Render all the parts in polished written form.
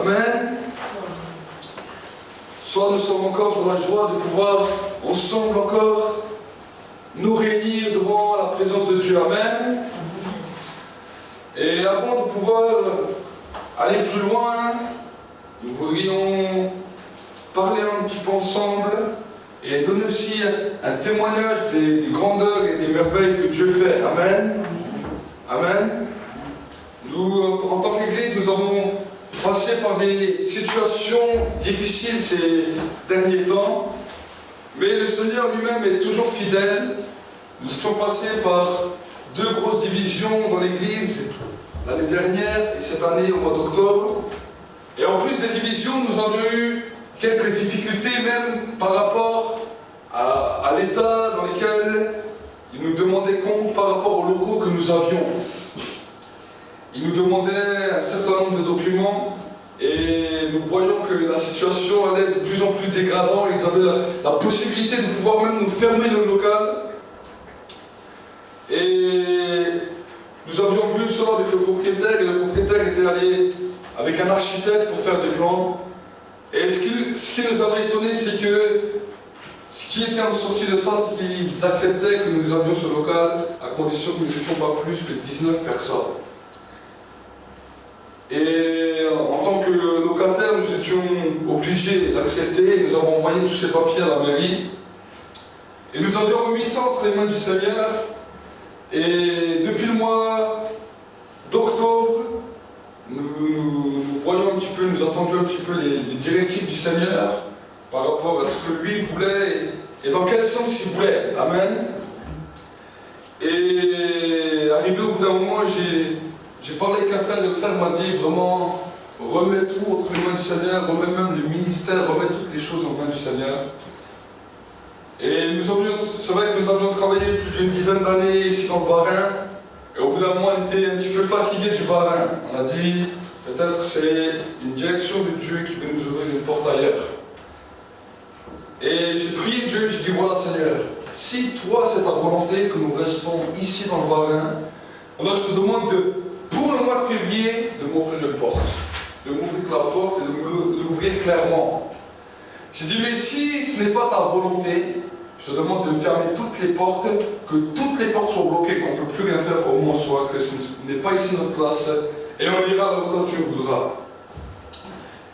Amen. Soit nous sommes encore dans la joie de pouvoir ensemble encore nous réunir devant la présence de Dieu. Amen. Et avant de pouvoir aller plus loin, nous voudrions parler un petit peu ensemble et donner aussi un témoignage des grandeurs et des merveilles que Dieu fait. Amen. Amen. Nous, en tant qu'Église, nous avons passé par des situations difficiles ces derniers temps, mais le Seigneur lui-même est toujours fidèle. Nous étions passés par deux grosses divisions dans l'Église l'année dernière et cette année au mois d'octobre. Et en plus des divisions, nous avions eu quelques difficultés même par rapport à l'état dans lequel il nous demandait compte par rapport aux locaux que nous avions. Il nous demandait un certain nombre de documents et nous voyons que la situation allait de plus en plus dégradante. Ils avaient la possibilité de pouvoir même nous fermer le local. Et nous avions vu cela avec le propriétaire, et le propriétaire était allé avec un architecte pour faire des plans. Et ce qui nous avait étonné, c'est que ce qui était en sortie de ça, c'est qu'ils acceptaient que nous avions ce local à condition que nous n'étions pas plus que 19 personnes. Et en tant que locataire, nous étions obligés d'accepter. Nous avons envoyé tous ces papiers à la mairie. Et nous avions remis ça entre les mains du Seigneur. Et depuis le mois d'octobre, nous voyons un petit peu, nous attendions un petit peu les directives du Seigneur par rapport à ce que lui voulait et dans quel sens il voulait. Amen. Et arrivé au bout d'un moment, j'ai parlé avec un frère, et le frère m'a dit vraiment, remets tout entre les mains du Seigneur, remets même le ministère, remets toutes les choses aux mains du Seigneur. Et c'est vrai que nous avions travaillé plus d'une dizaine d'années ici dans le Bas-Rhin, et au bout d'un moment, on était un petit peu fatigués du Bas-Rhin. On a dit, peut-être c'est une direction de Dieu qui veut nous ouvrir une porte ailleurs. Et j'ai prié Dieu, j'ai dit, voilà Seigneur, si toi c'est ta volonté que nous restons ici dans le Bas-Rhin, alors je te demande pour le mois de février, de m'ouvrir une porte. De m'ouvrir la porte et de l'ouvrir clairement. J'ai dit, mais si ce n'est pas ta volonté, je te demande de fermer toutes les portes, que toutes les portes soient bloquées, qu'on ne peut plus rien faire au moins soit, que ce n'est pas ici notre place, et on ira là où toi tu voudras.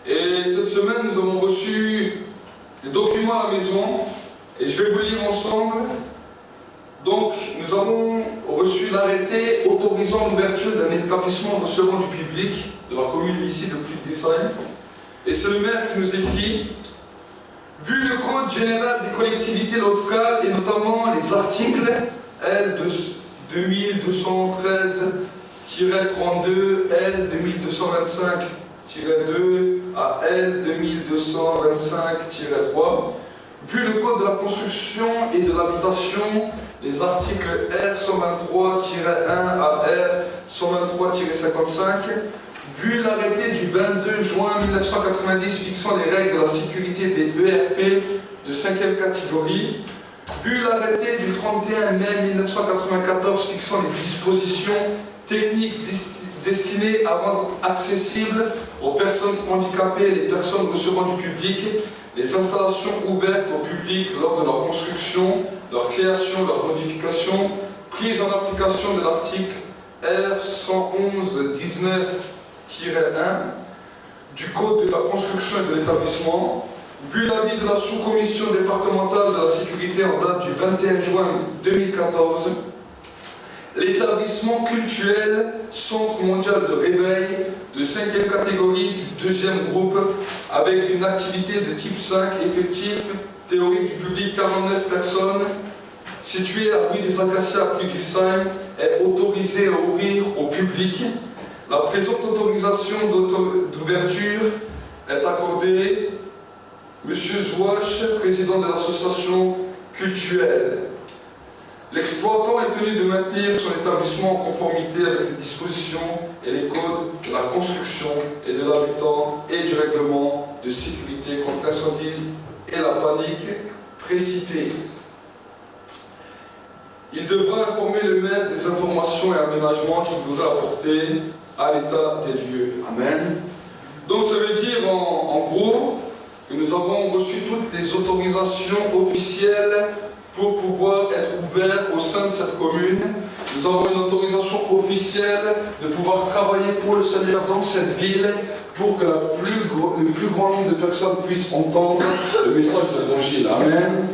Et cette semaine, nous avons reçu des documents à la maison, et je vais vous lire ensemble. Donc, nous avons reçu l'arrêté autorisant l'ouverture d'un établissement recevant du public de la commune ici de Friedrichshain. Et c'est le maire qui nous écrit. Vu le Code général des collectivités locales et notamment les articles L 2213-32, L 2225-2 à L 2225-3, vu le Code de la construction et de l'habitation, les articles R 123-1 à R 123-55, vu l'arrêté du 22 juin 1990 fixant les règles de la sécurité des ERP de 5e catégorie, vu l'arrêté du 31 mai 1994 fixant les dispositions techniques destinées à rendre accessibles aux personnes handicapées et les personnes recevant du public les installations ouvertes au public lors de leur construction, leur création, leur modification, prise en application de l'article R 111-19-1 du Code de la construction et de l'établissement, vu l'avis de la sous-commission départementale de la sécurité en date du 21 juin 2014, l'établissement cultuel Centre mondial de réveil de 5e catégorie du 2e groupe avec une activité de type 5 effectif, théorique du public 49 personnes, situé à rue des Acacias à Friedrichshain, est autorisé à ouvrir au public. La présente autorisation d'ouverture est accordée M. Zouache, président de l'association cultuelle. L'exploitant est tenu de maintenir son établissement en conformité avec les dispositions et les codes de la construction et de l'habitant et du règlement de sécurité contre l'incendie et la panique précités. Il devra informer le maire des informations et aménagements qu'il voudra apporter à l'état des lieux. Amen. Donc ça veut dire en gros que nous avons reçu toutes les autorisations officielles pour pouvoir être ouverts au sein de cette commune. Nous avons une autorisation officielle de pouvoir travailler pour le Seigneur dans cette ville pour que le plus grand nombre de personnes puissent entendre le message de l'Évangile. Amen.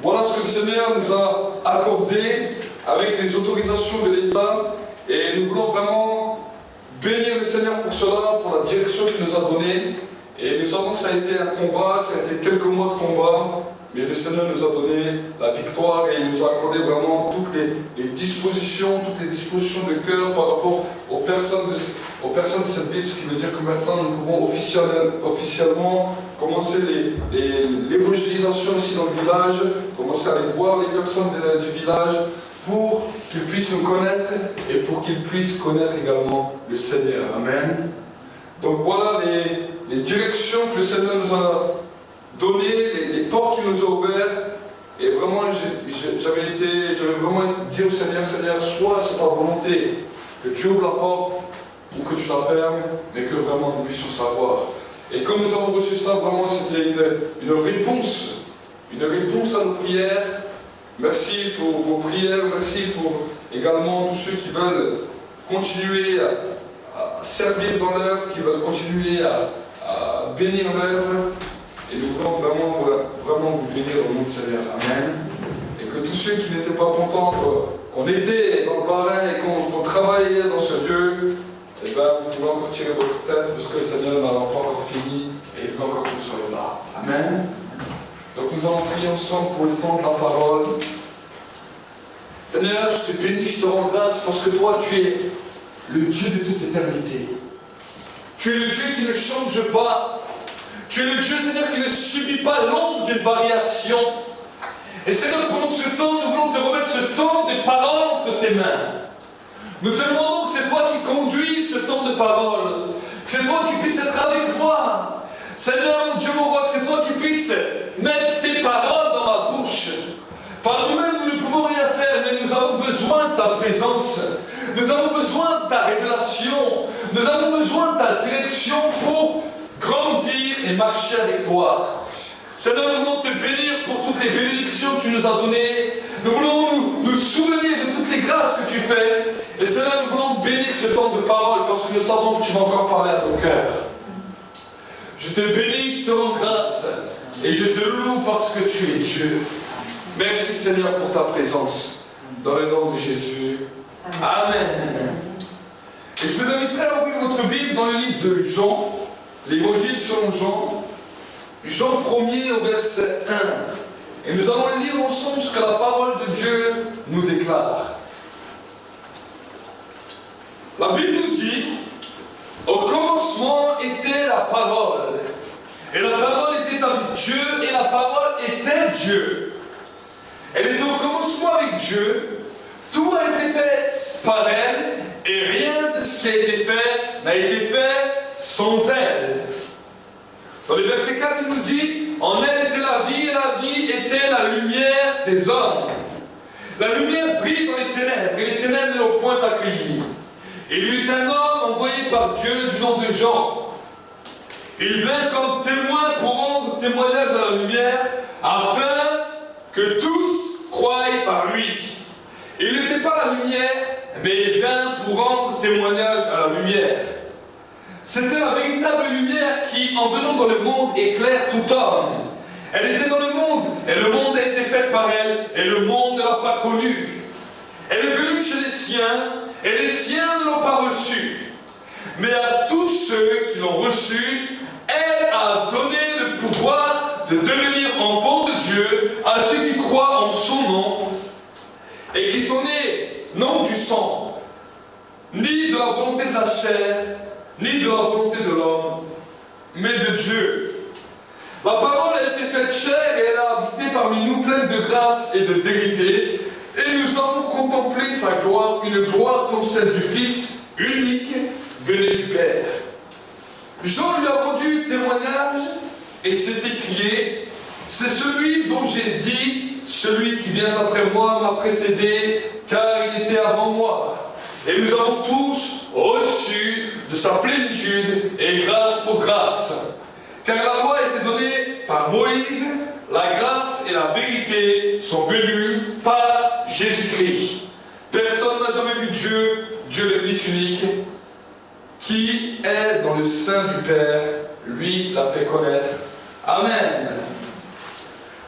Voilà ce que le Seigneur nous a accordé avec les autorisations de l'État et nous voulons vraiment bénir le Seigneur pour cela, pour la direction qu'il nous a donnée. Et nous savons que ça a été un combat, ça a été quelques mois de combat, mais le Seigneur nous a donné la victoire et il nous a accordé vraiment toutes les dispositions de cœur par rapport aux personnes de cette ville, ce qui veut dire que maintenant nous pouvons officiellement commencer l'évangélisation ici dans le village, commencer à aller voir les personnes du village pour qu'ils puissent nous connaître et pour qu'ils puissent connaître également le Seigneur. Amen. Donc voilà les directions que le Seigneur nous a données, les portes qu'il nous a ouvertes. Et vraiment, j'avais vraiment dit au Seigneur, Seigneur, soit c'est ta volonté que tu ouvres la porte ou que tu la fermes, mais que vraiment nous puissions savoir. Et comme nous avons reçu ça, vraiment c'était une réponse à nos prières. Merci pour vos prières, merci pour également tous ceux qui veulent continuer à servir dans l'œuvre, qui veulent continuer à bénir l'œuvre. Et nous voulons vraiment vous bénir au nom du Seigneur. Amen. Et que tous ceux qui n'étaient pas contents qu'on était dans le barin et qu'on travaillait dans ce lieu, eh bien, vous pouvez encore tirer votre tête parce que le Seigneur n'a pas encore fini et il veut encore que vous soyez là. Amen. Donc nous allons prier ensemble pour le temps de la parole. Seigneur, je te bénis, je te rends grâce parce que toi, tu es le Dieu de toute éternité. Tu es le Dieu qui ne change pas. Tu es le Dieu, Seigneur, qui ne subit pas l'ombre d'une variation. Et Seigneur, pendant ce temps, nous voulons te remettre ce temps de parole entre tes mains. Nous te demandons que c'est toi qui conduis ce temps de parole. Que c'est toi qui puisses être avec moi. Seigneur, mon Dieu, mon roi, que c'est toi qui puisses mettre tes paroles dans ma bouche. Par nous-mêmes, nous ne pouvons rien faire, mais nous avons besoin de ta présence. Nous avons besoin de ta révélation. Nous avons besoin de ta direction pour grandir et marcher avec toi. Seigneur, nous voulons te bénir pour toutes les bénédictions que tu nous as données. Nous voulons nous souvenir de toutes les grâces que tu fais. Et Seigneur, nous voulons bénir ce temps de parole parce que nous savons que tu vas encore parler à nos cœurs. Je te bénis, je te rends grâce et je te loue parce que tu es Dieu. Merci Seigneur pour ta présence. Dans le nom de Jésus. Amen. Et je vous inviterai à ouvrir votre Bible dans le livre de Jean, l'Évangile selon Jean, Jean 1er au verset 1. Et nous allons lire ensemble ce que la parole de Dieu nous déclare. La Bible nous dit, au commencement était la parole. Et la parole était avec Dieu, et la parole était Dieu. Elle était au commencement avec Dieu. Tout a été fait par elle, et rien de ce qui a été fait n'a été fait sans elle. Dans le verset 4, il nous dit, en elle était la vie, et la vie était la lumière des hommes. La lumière brille dans les ténèbres, et les ténèbres ne l'ont point accueillie. Il y eut un homme envoyé par Dieu du nom de Jean. Il vint comme témoin pour rendre témoignage à la lumière, afin que tous croient par lui. Il n'était pas la lumière, mais il vint pour rendre témoignage à la lumière. C'était la véritable lumière qui, en venant dans le monde, éclaire tout homme. Elle était dans le monde, et le monde a été fait par elle, et le monde ne l'a pas connue. Elle est venue chez les siens, et les siens ne l'ont pas reçue. Mais à tous ceux qui l'ont reçue, elle a donné le pouvoir de devenir enfants de Dieu à ceux qui croient en son nom, et qui sont nés non du sang, ni de la volonté de la chair, ni de la volonté de l'homme, mais de Dieu. La parole a été faite chair et elle a habité parmi nous pleine de grâce et de vérité, et nous avons contemplé sa gloire, une gloire comme celle du Fils unique venu du Père. Jean lui a rendu témoignage et s'est écrié, c'est celui dont j'ai dit, celui qui vient après moi m'a précédé, car il était avant moi. Et nous avons tous reçu de sa plénitude et grâce pour grâce. car la loi a été donnée par Moïse, la grâce et la vérité sont venues par Jésus-Christ. Personne n'a jamais vu Dieu, Dieu le Fils unique, qui est dans le sein du Père, lui l'a fait connaître. Amen.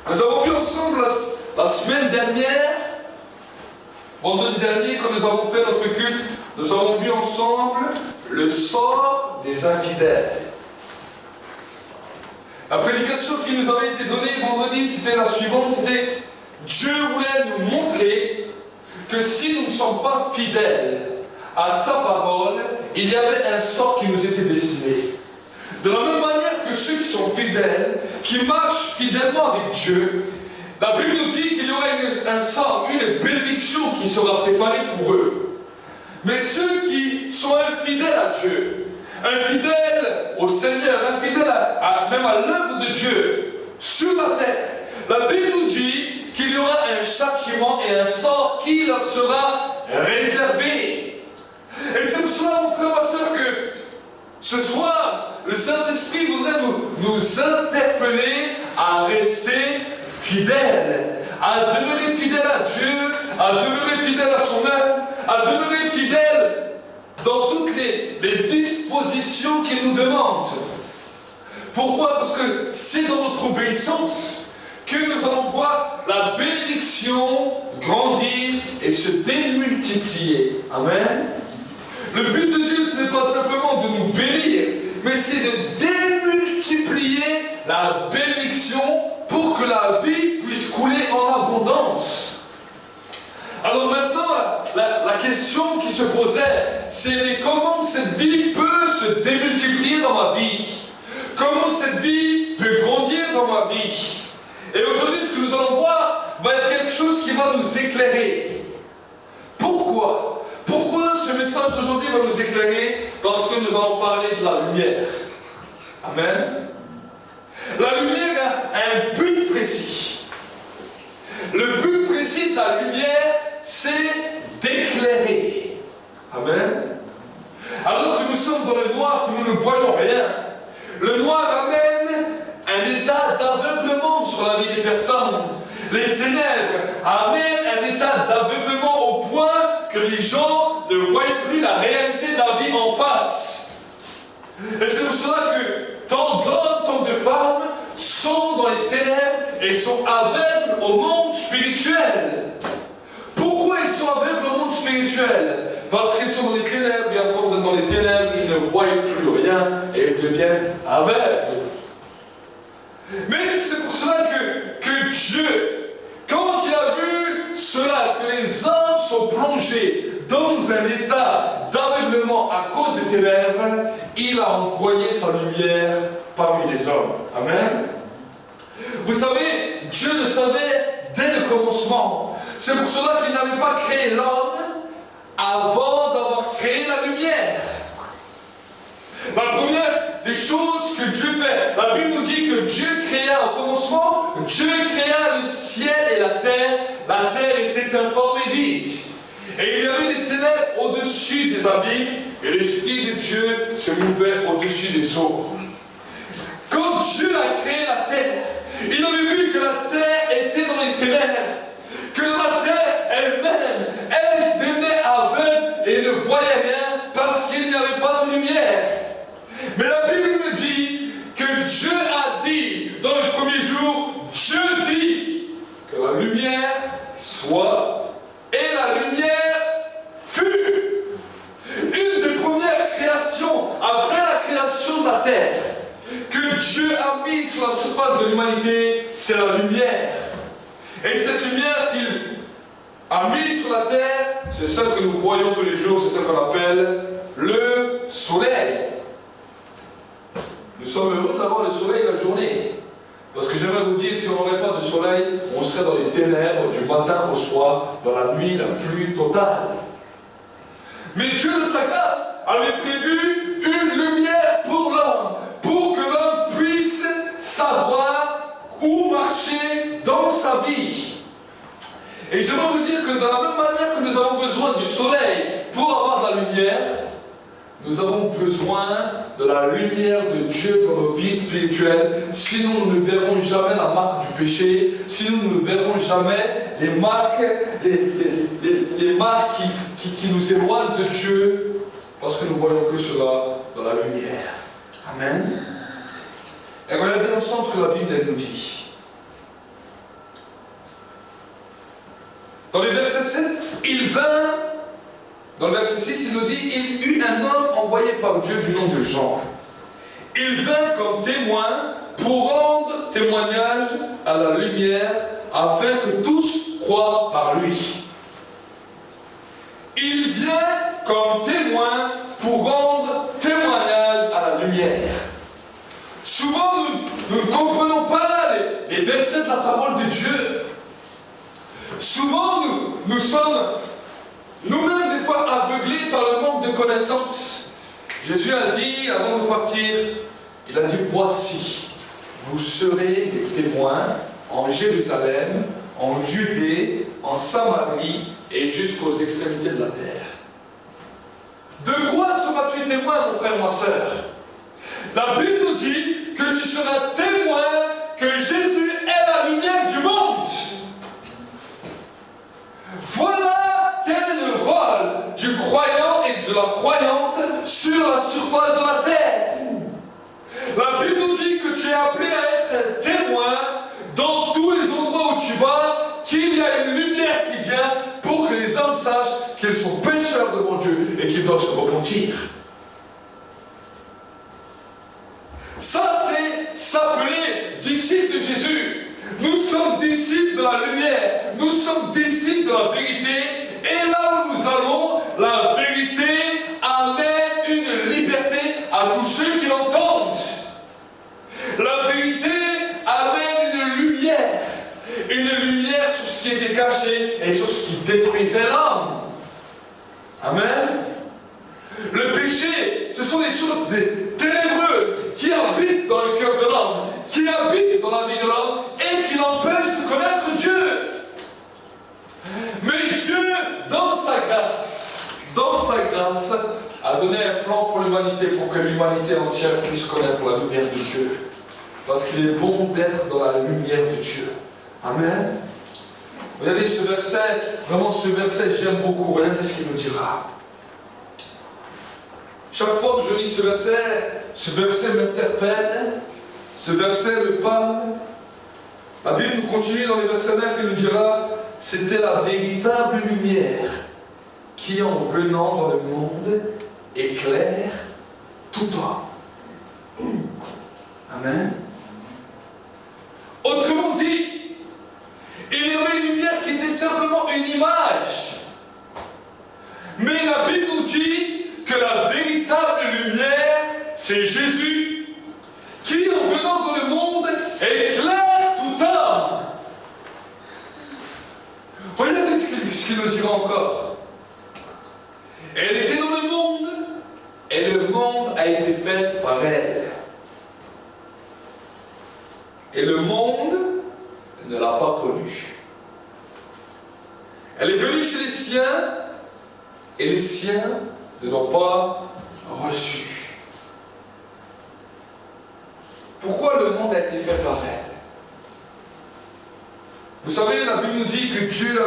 Nous avons vu ensemble la semaine dernière, vendredi dernier, quand nous avons fait notre culte, nous avons vu ensemble le sort des infidèles. La prédication qui nous avait été donnée vendredi, c'était la suivante, c'était Dieu voulait nous montrer que si nous ne sommes pas fidèles à sa parole, il y avait un sort qui nous était destiné. De la même manière que ceux qui sont fidèles, qui marchent fidèlement avec Dieu, la Bible nous dit qu'il y aura un sort, une bénédiction qui sera préparée pour eux. Mais ceux qui sont infidèles à Dieu, infidèles au Seigneur, infidèles même à l'œuvre de Dieu sur la terre, la Bible nous dit qu'il y aura un châtiment et un sort qui leur sera réservé. Et c'est pour cela, mon frère, ma soeur, que ce soir, le Saint-Esprit voudrait nous interpeller à rester fidèles, à demeurer fidèles à Dieu, à demeurer fidèles à son œuvre, à demeurer fidèles dans toutes les dispositions qu'il nous demande. Pourquoi? Parce que c'est dans notre obéissance que nous allons voir la bénédiction grandir et se démultiplier. Amen. Le but de Dieu, ce n'est pas simplement de nous bénir, mais c'est de démultiplier la bénédiction pour que la vie puisse couler en abondance. Alors maintenant, la question qui se poserait, c'est comment cette vie peut se démultiplier dans ma vie? Comment cette vie peut grandir dans ma vie? Et aujourd'hui, ce que nous allons voir va être quelque chose qui va nous éclairer. Pourquoi? Pourquoi ce message d'aujourd'hui va nous éclairer? Parce que nous allons parler de la lumière. Amen. La lumière a un but précis. Le but précis de la lumière, c'est d'éclairer. Amen. Alors que nous sommes dans le noir, que nous ne voyons rien, le noir amène un état d'aveuglement sur la vie des personnes. Les ténèbres amènent un état d'aveuglement au point que les gens ne voient plus la réalité de la vie en face. Et c'est pour cela que tant d'hommes, tant de femmes sont dans les ténèbres et sont aveugles au monde spirituel. Pourquoi ils sont aveugles au monde spirituel? Parce qu'ils sont dans les ténèbres, et à force d'être dans les ténèbres, ils ne voient plus rien et ils deviennent aveugles. Mais c'est pour cela que Dieu, quand il a vu cela, que les hommes sont plongés dans un état d'aveuglement à cause des ténèbres, il a envoyé sa lumière parmi les hommes. Amen. Vous savez, Dieu le savait dès le commencement. C'est pour cela qu'il n'avait pas créé l'homme avant d'avoir créé la lumière. La première des choses que Dieu fait, la Bible nous dit que Dieu créa au commencement, Dieu créa le ciel et la terre était informe et vide. Et il y avait des ténèbres au-dessus des abîmes, et l'Esprit de Dieu se mouvait au-dessus des eaux. Quand Dieu a créé la terre, il avait vu que la terre était dans les ténèbres, que la terre elle-même, elle devenait aveugle et ne voyait rien parce qu'il n'y avait pas de lumière. Mais la Bible me dit que Dieu a dit dans le premier jour, Dieu dit que la lumière soit, et la lumière fut. Une des premières créations, après la création de la terre, que Dieu a mis sur la surface de l'humanité, c'est la lumière. Et cette lumière qu'il a mise sur la terre, c'est celle que nous voyons tous les jours, c'est celle qu'on appelle le soleil. Nous sommes heureux d'avoir le soleil la journée. Parce que j'aimerais vous dire, si on n'aurait pas de soleil, on serait dans les ténèbres du matin au soir, dans la nuit la plus totale. Mais Dieu de sa grâce avait prévu une lumière pour l'homme, pour que l'homme puisse savoir où marcher dans sa vie. Et j'aimerais vous dire que de la même manière que nous avons besoin du soleil pour avoir de la lumière, nous avons besoin de la lumière de Dieu dans nos vies spirituelles, sinon nous ne verrons jamais la marque du péché, sinon nous ne verrons jamais les marques, les marques qui nous éloignent de Dieu, parce que nous voyons que cela dans la lumière. Amen. Et regardez ensemble ce que la Bible nous dit. Dans le verset 7, il vint, dans le verset 6, il nous dit, il eut un homme envoyé par Dieu du nom de Jean. Il vint comme témoin pour rendre témoignage à la lumière, afin que tous croient par lui. Il vient comme témoin pour rendre témoignage à la lumière. Souvent, nous ne comprenons pas les versets de la parole de Dieu. Souvent, nous sommes nous-mêmes des fois aveuglés par le manque de connaissances. Jésus a dit, avant de partir, il a dit, voici, vous serez des témoins en Jérusalem, en Judée, en Samarie et jusqu'aux extrémités de la terre. De quoi seras-tu témoin, mon frère, ma soeur? La Bible nous dit que tu seras témoin que Jésus est la lumière du monde. Voilà quel est le rôle du croyant et de la croyante sur la surface de la terre. La Bible nous dit que tu es appelé à être témoin dans tous les endroits où tu vas, qu'il y a une lumière qui vient pour que les hommes sachent qu'ils sont pécheurs devant Dieu et qu'ils doivent se repentir. Ça, c'est s'appeler disciple de Jésus. Nous sommes disciples de la lumière. Nous sommes disciples de la vérité. Et là où nous allons, la vérité amène une liberté à tous ceux qui l'entendent. La vérité amène une lumière. Une lumière sur ce qui était caché et sur ce qui détruisait l'homme. Amen. Le péché, ce sont des choses ténébreuses qui habitent dans le cœur de l'homme, qui habitent dans la vie de l'homme et qui l'empêchent de connaître Dieu. Mais Dieu, dans sa grâce, a donné un plan pour l'humanité, pour que l'humanité entière puisse connaître la lumière de Dieu. Parce qu'il est bon d'être dans la lumière de Dieu. Amen. Regardez ce verset, vraiment ce verset, j'aime beaucoup. Regardez ce qu'il nous dira. Chaque fois que je lis ce verset m'interpelle, ce verset me parle. La Bible nous continue dans les versets 9 et nous dira, c'était la véritable lumière qui, en venant dans le monde, éclaire tout homme. Amen. Autrement dit, il y avait une lumière qui était simplement une image. Mais la Bible nous dit que la véritable lumière, c'est Jésus, qui, en venant dans le monde, éclaire tout homme. Regardez ce qu'il nous dira encore. Elle était dans le monde, et le monde a été fait par elle. Et le monde ne l'a pas connue. Elle est venue chez les siens, et les siens ne l'ont pas reçue. Pourquoi le monde a été fait par elle? Vous savez, la Bible nous dit que Dieu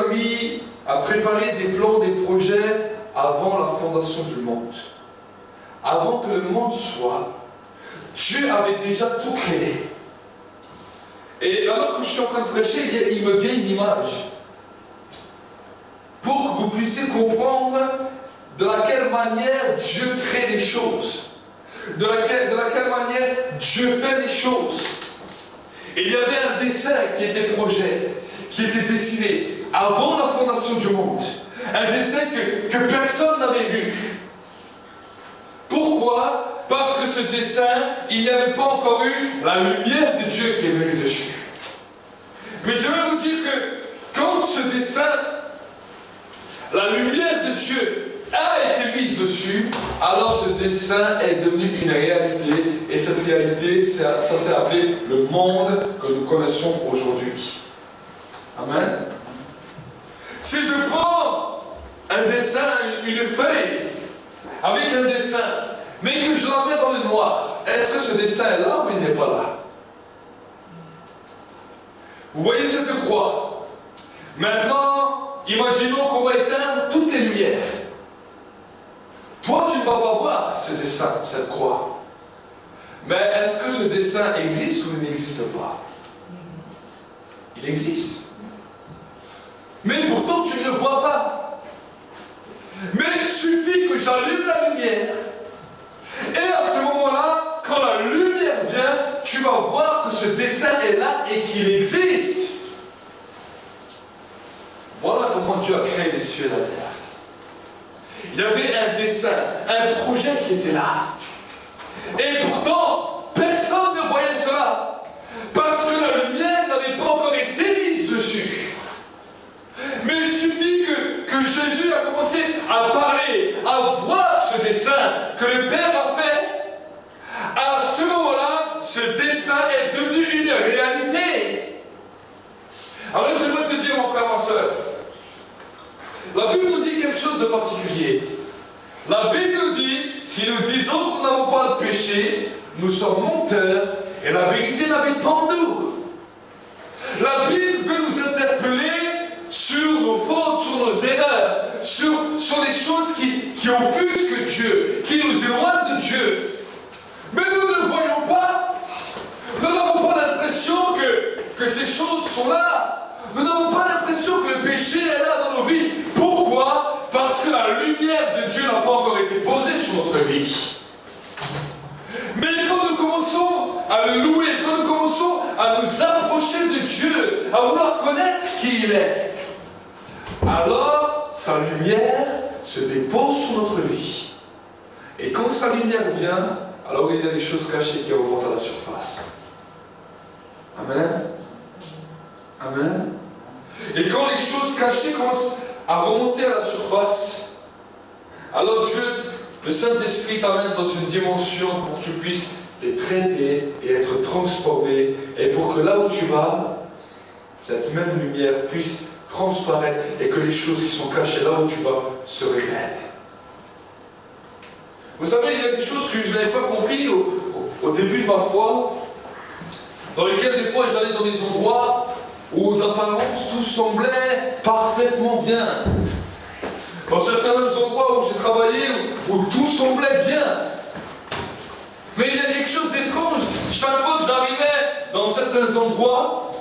a préparé des plans, des projets avant la fondation du monde. Avant que le monde soit, Dieu avait déjà tout créé. Et alors que je suis en train de prêcher, il me vient une image. Pour que vous puissiez comprendre de laquelle manière Dieu crée les choses. De laquelle manière Dieu fait les choses. Et il y avait un dessin qui était projet, qui était dessiné avant la fondation du monde. Un dessin que personne n'avait vu. Pourquoi? Parce que ce dessin, il n'y avait pas encore eu la lumière de Dieu qui est venue dessus. Mais je vais vous dire que quand ce dessin, la lumière de Dieu a été mise dessus, alors ce dessin est devenu une réalité. Et cette réalité, ça s'est appelé le monde que nous connaissons aujourd'hui. Amen. Si je prends un dessin, une feuille, avec un dessin, mais que je la mets dans le noir, est-ce que ce dessin est là ou il n'est pas là? Vous voyez cette croix? Maintenant, imaginons qu'on va éteindre toutes les lumières. Toi, tu ne vas pas voir ce dessin, cette croix. Mais est-ce que ce dessin existe ou il n'existe pas? Il existe. Mais pourtant, tu ne le vois pas. Mais il suffit que j'allume la lumière. Et à ce moment-là, quand la lumière vient, tu vas voir que ce dessin est là et qu'il existe. Voilà comment Dieu a créé les cieux et la terre. Il y avait un dessin, un projet qui était là. Et pourtant, personne ne voyait cela. Parce que la lumière n'avait pas encore été mise dessus. Mais il suffit que Jésus a commencé à parler, à voir ce dessin que le Père a fait. À ce moment-là, ce dessin est devenu une réalité. Alors j'aimerais te dire, mon frère, ma soeur, la Bible nous dit quelque chose de particulier. La Bible nous dit, si nous disons que nous n'avons pas de péché, nous sommes menteurs et la vérité n'habite pas en nous. La Bible veut nous interpeller sur nos fautes, sur nos erreurs, sur les choses qui offusquent Dieu, qui nous éloignent de Dieu. Mais nous ne le voyons pas. Nous n'avons pas l'impression que ces choses sont là. Nous n'avons pas l'impression que le péché est là dans nos vies. Pourquoi? Parce que la lumière de Dieu n'a pas encore été posée sur notre vie. Mais quand nous commençons à le louer, quand nous commençons à nous approcher de Dieu, à vouloir connaître qui il est, alors sa lumière se dépose sur notre vie. Et quand sa lumière vient, alors il y a des choses cachées qui remontent à la surface. Amen. Amen. Et quand les choses cachées commencent à remonter à la surface, alors Dieu, le Saint-Esprit t'amène dans une dimension pour que tu puisses les traiter et être transformé, et pour que là où tu vas, cette même lumière puisse transparaître et que les choses qui sont cachées là où tu vas se révèlent. Vous savez, il y a des choses que je n'avais pas compris au début de ma foi, dans lesquelles des fois j'allais dans des endroits où d'apparence tout semblait parfaitement bien. Dans certains mêmes endroits où j'ai travaillé, où tout semblait bien. Mais il y a quelque chose d'étrange. Chaque fois que j'arrivais dans certains endroits,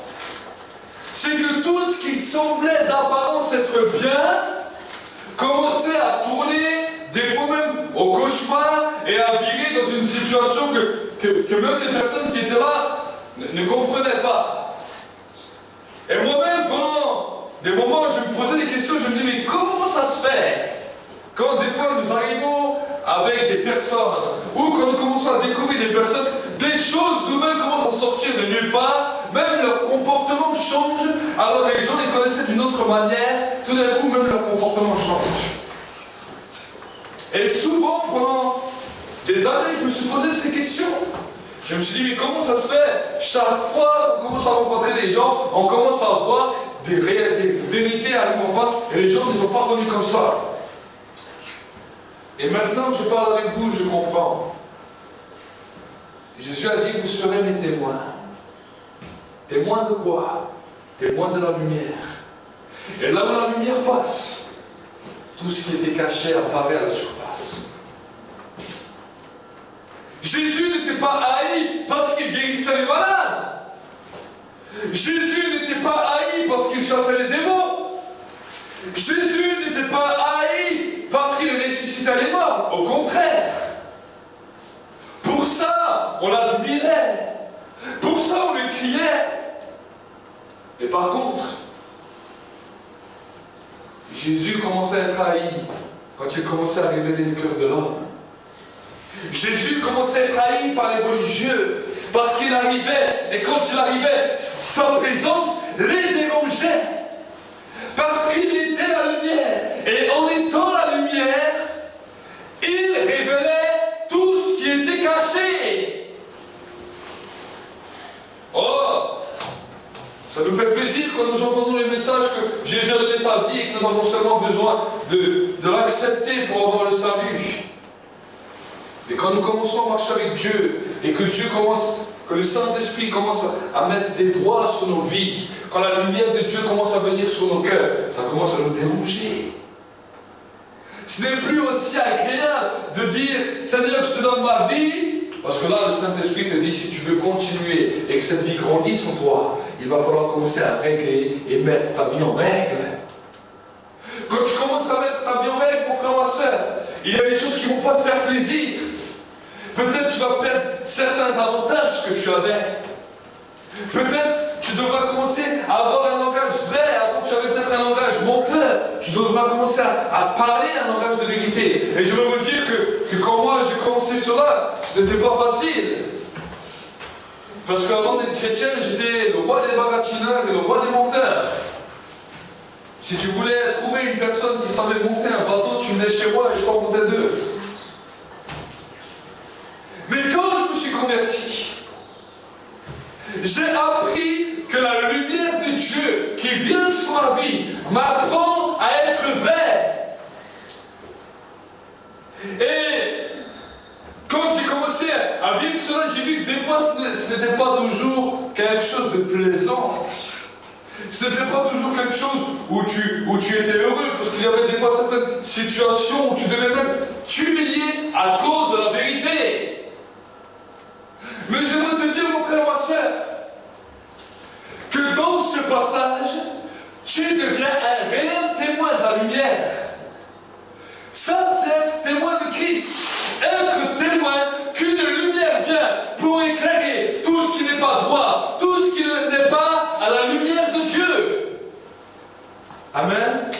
c'est que tout ce qui semblait d'apparence être bien commençait à tourner, des fois même au cauchemar, et à virer dans une situation que même les personnes qui étaient là ne comprenaient pas. Et moi-même, pendant des moments, je me posais des questions, je me disais, mais comment ça se fait? Quand des fois nous arrivons avec des personnes, ou quand nous commençons à découvrir des personnes, des choses nouvelles commencent à sortir de nulle part, même leur comportement change, alors que les gens les connaissaient d'une autre manière, tout d'un coup, même leur comportement change. Et souvent, pendant des années, je me suis posé ces questions. Je me suis dit, mais comment ça se fait? Chaque fois qu'on commence à rencontrer des gens, on commence à voir des vérités arriver en face, et les gens ne les ont pas reconnues comme ça. Et maintenant que je parle avec vous, je comprends. Jésus a dit, vous serez mes témoins. Témoins de quoi? Témoins de la lumière. Et là où la lumière passe, tout ce qui était caché apparaît à la surface. Jésus n'était pas haï parce qu'il guérissait les malades. Jésus n'était pas haï parce qu'il chassait les démons. Jésus n'était pas haï parce qu'il ressuscitait les morts. Au contraire. Pour ça, on l'admirait. Pour ça, on le criait. Mais par contre, Jésus commençait à être haï quand il commençait à révéler le cœur de l'homme. Jésus commençait à être haï par les religieux parce qu'il arrivait, et quand il arrivait, sa présence les dérangeait. Parce qu'il était la lumière, et en étant la lumière, il révélait tout ce qui était caché. Oh, ça nous fait plaisir quand nous entendons le message que Jésus a donné sa vie et que nous avons seulement besoin de l'accepter pour avoir le salut. quand nous commençons à marcher avec Dieu, et que que le Saint-Esprit commence à mettre des droits sur nos vies, quand la lumière de Dieu commence à venir sur nos cœurs, ça commence à nous déranger. Ce n'est plus aussi agréable de dire, Seigneur, je te donne ma vie, parce que là, le Saint-Esprit te dit, si tu veux continuer et que cette vie grandisse en toi, il va falloir commencer à régler et mettre ta vie en règle. Quand tu commences à mettre ta vie en règle, mon frère, ma soeur, il y a des choses qui ne vont pas te faire plaisir. Peut-être tu vas perdre certains avantages que tu avais. Peut-être tu devras commencer à avoir un langage vrai. Avant tu avais peut-être un langage menteur. Tu devras commencer à parler un langage de vérité. Et je veux vous dire que quand moi j'ai commencé cela, ce n'était pas facile. Parce qu'avant d'être chrétien, j'étais le roi des baratineurs et le roi des menteurs. Si tu voulais trouver une personne qui savait monter un bateau, tu venais chez moi et je t'en montais deux. Mais quand je me suis converti, j'ai appris que la lumière de Dieu qui vient sur ma vie m'apprend à être vrai. Et quand j'ai commencé à vivre cela, j'ai vu que des fois ce n'était pas toujours quelque chose de plaisant. Ce n'était pas toujours quelque chose où tu étais heureux, parce qu'il y avait des fois certaines situations où tu devais même t'humilier à cause de la vérité. Mais j'aimerais te dire, mon frère, ma soeur, que dans ce passage, tu deviens un réel témoin de la lumière. Ça, c'est être témoin de Christ. Être témoin qu'une lumière vient pour éclairer tout ce qui n'est pas droit, tout ce qui n'est pas à la lumière de Dieu. Amen.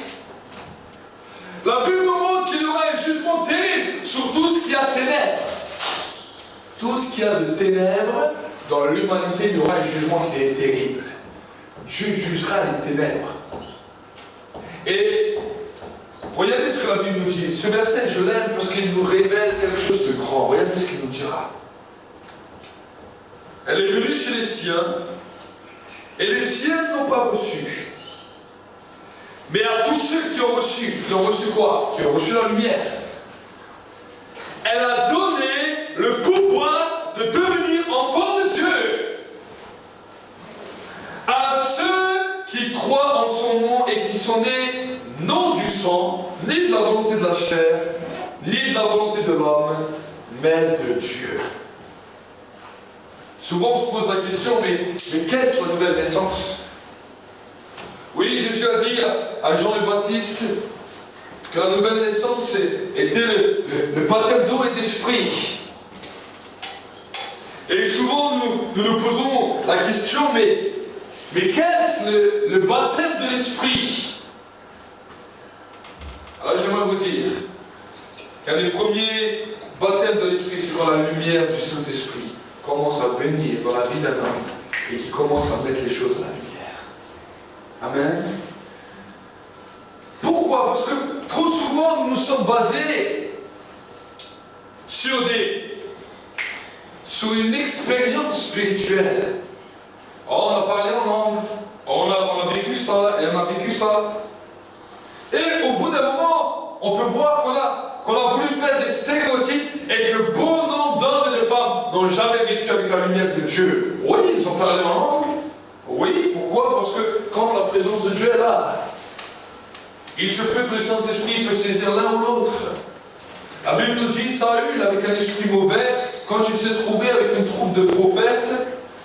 La Bible nous montre qu'il y aura un jugement terrible sur tout ce qui a ténèbres. Tout ce qu'il y a de ténèbres dans l'humanité, il y aura un jugement terrible. Dieu jugera les ténèbres. Et regardez ce que la Bible nous dit. Ce verset, je l'aime parce qu'il nous révèle quelque chose de grand. Regardez ce qu'il nous dira. Elle est venue chez les siens, et les siens n'ont pas reçu. Mais à tous ceux qui ont reçu quoi? Qui ont reçu la lumière. Elle a donné le pouvoir de devenir enfant de Dieu à ceux qui croient en son nom et qui sont nés non du sang, ni de la volonté de la chair, ni de la volonté de l'homme, mais de Dieu. Souvent on se pose la question, mais qu'est-ce la nouvelle naissance? Oui, Jésus a dit à Jean le Baptiste que la nouvelle naissance était le baptême d'eau et d'esprit. Et souvent nous posons la question, mais qu'est-ce le baptême de l'esprit? Alors j'aimerais vous dire qu'un des premiers baptêmes de l'esprit, c'est quand la lumière du Saint-Esprit commence à venir dans la vie d'un homme et qui commence à mettre les choses à la lumière. Amen. Pourquoi? Parce que trop souvent nous sommes basés sur une expérience spirituelle. Oh, on a parlé en langue, on a vécu ça, et on a vécu ça. Et au bout d'un moment, on peut voir qu'on a voulu faire des stéréotypes et que bon nombre d'hommes et de femmes n'ont jamais vécu avec la lumière de Dieu. Oui, ils ont parlé en langue. Oui, pourquoi? Parce que quand la présence de Dieu est là, il se peut que le Saint-Esprit peut saisir l'un ou l'autre. La Bible nous dit, Saül, avec un esprit mauvais, quand il s'est trouvé avec une troupe de prophètes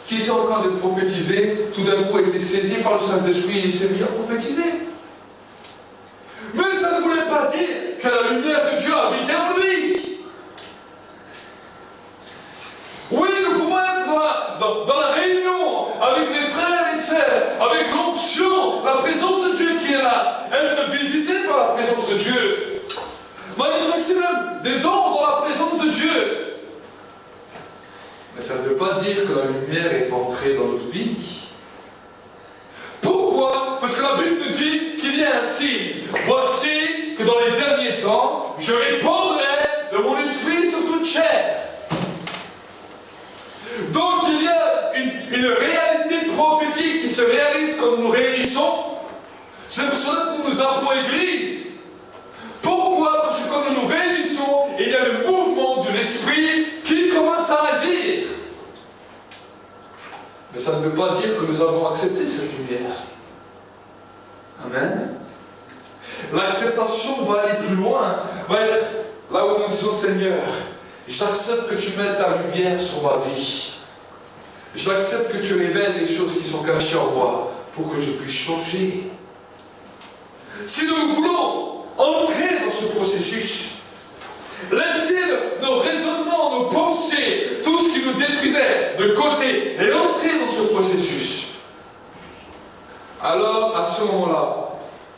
qui étaient en train de prophétiser, tout d'un coup a été saisi par le Saint-Esprit et il s'est mis à prophétiser. Mais ça ne voulait pas dire que la lumière de Dieu habitait en lui. Oui, nous pouvons être dans la réunion avec les frères et les sœurs, avec l'onction, la présence de Dieu qui est là, être visité par la présence de Dieu. Manifester même des dons dans la présence de Dieu. Mais ça ne veut pas dire que la lumière est entrée dans notre vie. Pourquoi? Parce que la Bible nous dit qu'il y a un signe. Voici que dans les derniers temps, je répandrai de mon esprit sur toute chair. Donc il y a une réalité prophétique qui se réalise quand nous réunissons. C'est pour cela que nous nous appelons Église. Pourquoi? Parce que quand nous nous réunissons, il y a le mouvement de l'Esprit ne veut pas dire que nous avons accepté cette lumière. Amen. L'acceptation va aller plus loin, va être là où nous disons Seigneur, j'accepte que tu mettes ta lumière sur ma vie. J'accepte que tu révèles les choses qui sont cachées en moi pour que je puisse changer. Si nous voulons entrer dans ce processus, laisser nos raisonnements, nos pensées, tout ce qui nous détruisait de côté et entrer dans ce processus, alors à ce moment-là,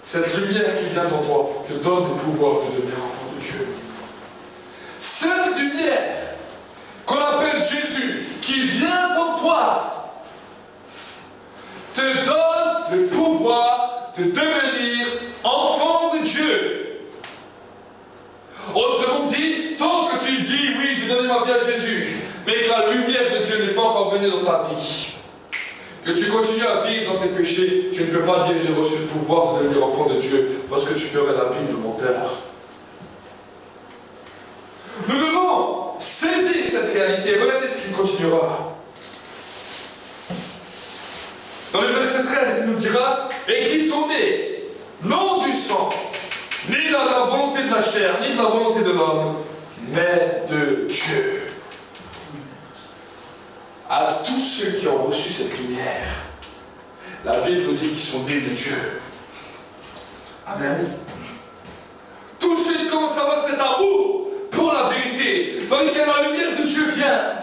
cette lumière qui vient en toi te donne le pouvoir de devenir enfant de Dieu. Cette lumière qu'on appelle Jésus, qui vient en toi, te donne le pouvoir de devenir enfant de Dieu. Autrement dit, tant que tu dis oui, j'ai donné ma vie à Jésus, mais que la lumière de Dieu n'est pas encore venue dans ta vie, que tu continues à vivre dans tes péchés, tu ne peux pas dire j'ai reçu le pouvoir de devenir enfant de Dieu, parce que tu ferais la Bible menteur. Nous devons saisir cette réalité. Regardez ce qu'il continuera. Dans le verset 13, il nous dira, et qui sont nés, non du sang, ni de la volonté de la chair, ni de la volonté de l'homme, mais de Dieu. À tous ceux qui ont reçu cette lumière, la Bible nous dit qu'ils sont nés de Dieu. Amen. Tous ceux qui commencent à avoir cet amour pour la vérité, dans lequel la lumière de Dieu vient.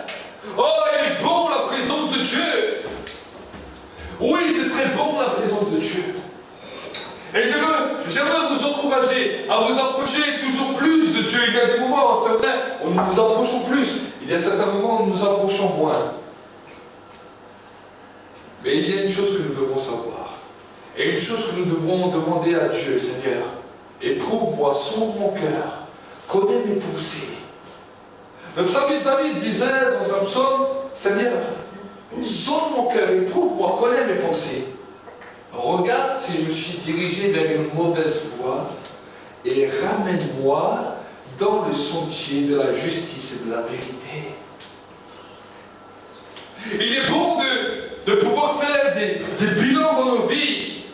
Oh, il est bon la présence de Dieu. Oui, c'est très bon la présence de Dieu. Et j'aimerais vous encourager à vous approcher toujours plus de Dieu. Il y a des moments, c'est vrai, où nous nous approchons plus. Il y a certains moments où nous nous approchons moins. Mais il y a une chose que nous devons savoir. Et une chose que nous devrons demander à Dieu, Seigneur. Éprouve-moi, sonde mon cœur. Connais mes pensées. Le psalmiste David disait dans un psaume, Seigneur, sonde mon cœur, éprouve-moi, connais mes pensées. Regarde si je me suis dirigé vers une mauvaise voie et ramène-moi dans le sentier de la justice et de la vérité. Il est bon de pouvoir faire des bilans dans nos vies.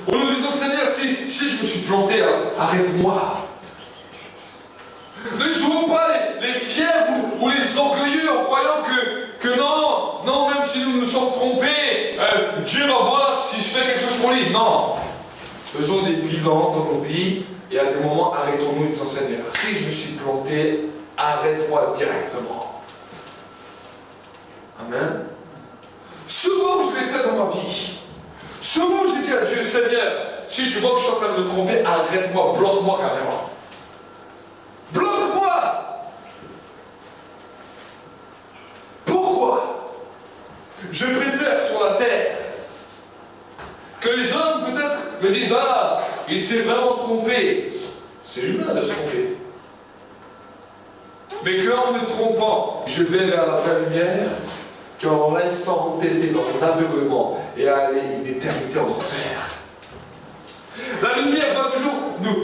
Où nous disons, Seigneur, si je me suis planté, arrête-moi. Ne jouons pas les fiers ou les orgueilleux en croyant que non, même si nous nous sommes trompés, Dieu va voir si je fais quelque chose pour lui. Non. Faisons des bilans dans nos vies et à des moments, arrêtons-nous et disons, Seigneur, si je me suis planté, arrête-moi directement. Amen. Souvent, je l'ai fait dans ma vie. Souvent, j'ai dit à Dieu, Seigneur, si tu vois que je suis en train de me tromper, arrête-moi, bloque-moi carrément. Bloque-moi. Pourquoi? Je préfère sur la terre que les hommes peut-être me disent, ah, il s'est vraiment trompé. C'est humain de se tromper. Mais qu'en me trompant, je vais vers la vraie lumière, qu'en restant entêté dans mon aveuglement et à aller une éternité en enfer. La lumière va toujours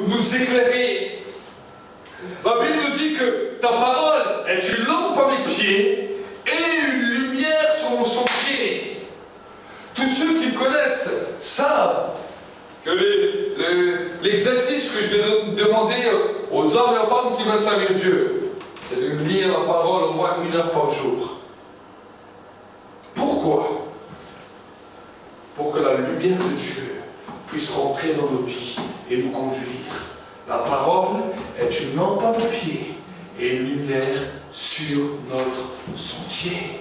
nous éclairer. La Bible nous dit que ta parole est une lampe à mes pieds et une lumière sur mon sentier. Tous ceux qui me connaissent savent que l'exercice que je vais demander aux hommes et aux femmes qui veulent servir Dieu, c'est de lire la parole au moins 1 heure par jour. Pourquoi? Pour que la lumière de Dieu puisse rentrer dans nos vies et nous conduire. La parole est une lampe à nos pieds et une lumière sur notre sentier.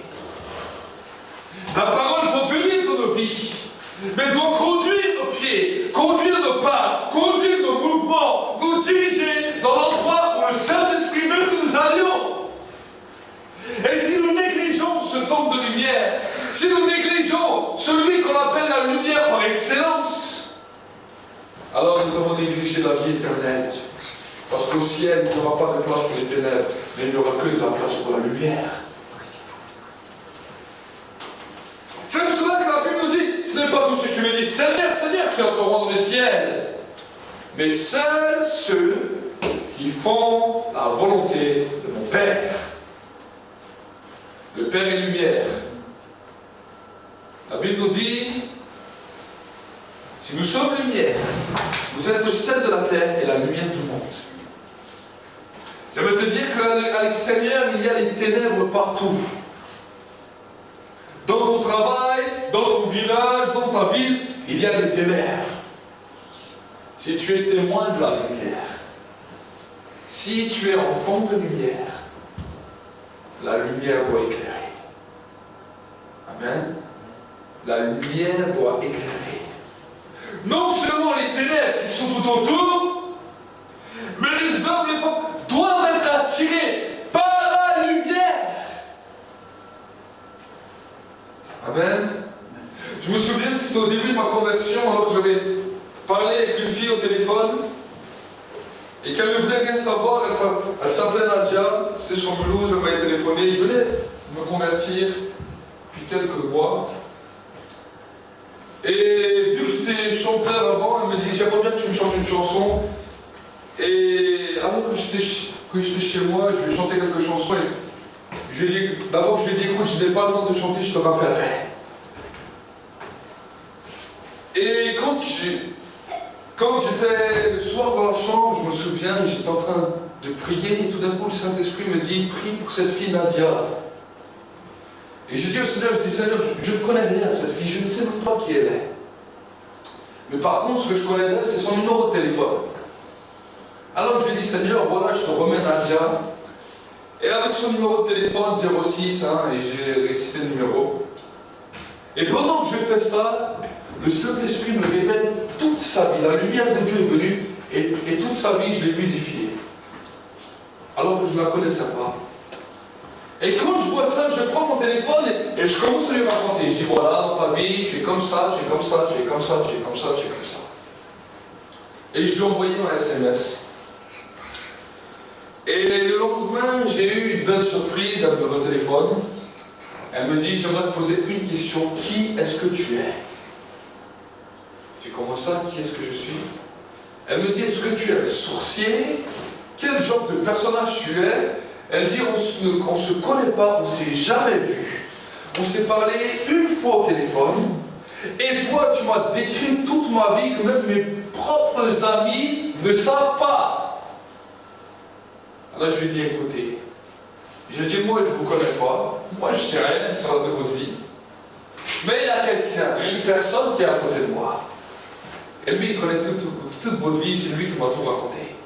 La parole peut venir dans nos vies, mais doit conduire nos pieds, conduire nos pas, conduire nos mouvements, nous diriger dans l'endroit où le Saint-Esprit veut que nous allions. Et si nous négligeons ce temps de lumière, si nous négligeons celui qu'on appelle la lumière par excellence, alors nous avons négligé la vie éternelle. Parce qu'au ciel, il n'y aura pas de place pour les ténèbres, mais il n'y aura que de la place pour la lumière. C'est pour cela que la Bible nous dit, ce n'est pas tous ceux qui me disent Seigneur, Seigneur qui entreront dans le ciel, mais seuls ceux qui font la volonté de mon Père. Le Père est lumière. La Bible nous dit, si nous sommes lumière, vous êtes le sel de la terre et la lumière du monde. J'aimerais te dire qu'à l'extérieur, il y a les ténèbres partout. Dans ton travail, dans ton village, dans ta ville, il y a des ténèbres. Si tu es témoin de la lumière, si tu es enfant de lumière, la lumière doit éclairer. Amen. La lumière doit éclairer. Non seulement les ténèbres qui sont tout autour, mais les hommes, les femmes doivent être attirés par la lumière. Amen. Je me souviens que c'était au début de ma conversion, alors que j'avais parlé avec une fille au téléphone, et qu'elle ne voulait rien savoir. Elle s'appelait Nadia, c'était sur Mulhouse, elle m'avait téléphoné, je venais me convertir depuis quelques mois. Et vu que j'étais chanteur avant, elle me dit, j'aimerais bien que tu me chantes une chanson. Et avant que j'étais chez moi, je lui ai chanté quelques chansons. D'abord, je lui ai dit, écoute, je n'ai pas le temps de chanter, je te rappellerai. Et quand j'étais le soir dans la chambre, je me souviens, j'étais en train de prier, et tout d'un coup, le Saint-Esprit me dit, prie pour cette fille Nadia. Et j'ai dit au Seigneur, je dis, Seigneur, je ne connais rien de cette fille, je ne sais même pas qui elle est. Mais par contre, ce que je connais d'elle, c'est son numéro de téléphone. Alors je lui ai dit, Seigneur, voilà, je te remets Nadia. Et avec son numéro de téléphone, 06, et j'ai récité le numéro. Et pendant que je fais ça, le Saint-Esprit me révèle toute sa vie. La lumière de Dieu est venue, et toute sa vie, je l'ai vu défiler. Alors que je ne la connaissais pas. Et quand je vois ça, je prends mon téléphone et je commence à lui raconter. Je dis, voilà, dans ta vie, tu es comme ça, tu es comme ça, tu es comme ça, tu es comme ça, tu es comme ça. Et je lui ai envoyé un SMS. Et le lendemain, j'ai eu une belle surprise, elle me téléphone. Elle me dit, j'aimerais te poser une question. Qui est-ce que tu es? J'ai dit, comment ça? Qui est-ce que je suis? Elle me dit, est-ce que tu es un sorcier? Quel genre de personnage tu es? Elle dit, on ne se connaît pas, on ne s'est jamais vu. On s'est parlé une fois au téléphone. Et toi, tu m'as décrit toute ma vie que même mes propres amis ne savent pas. Alors je lui ai dit, écoutez, je lui ai dit, moi je ne vous connais pas, moi je ne sais rien de votre vie. Mais il y a quelqu'un, une personne qui est à côté de moi. Et lui, il connaît toute votre vie, c'est lui qui m'a tout raconté.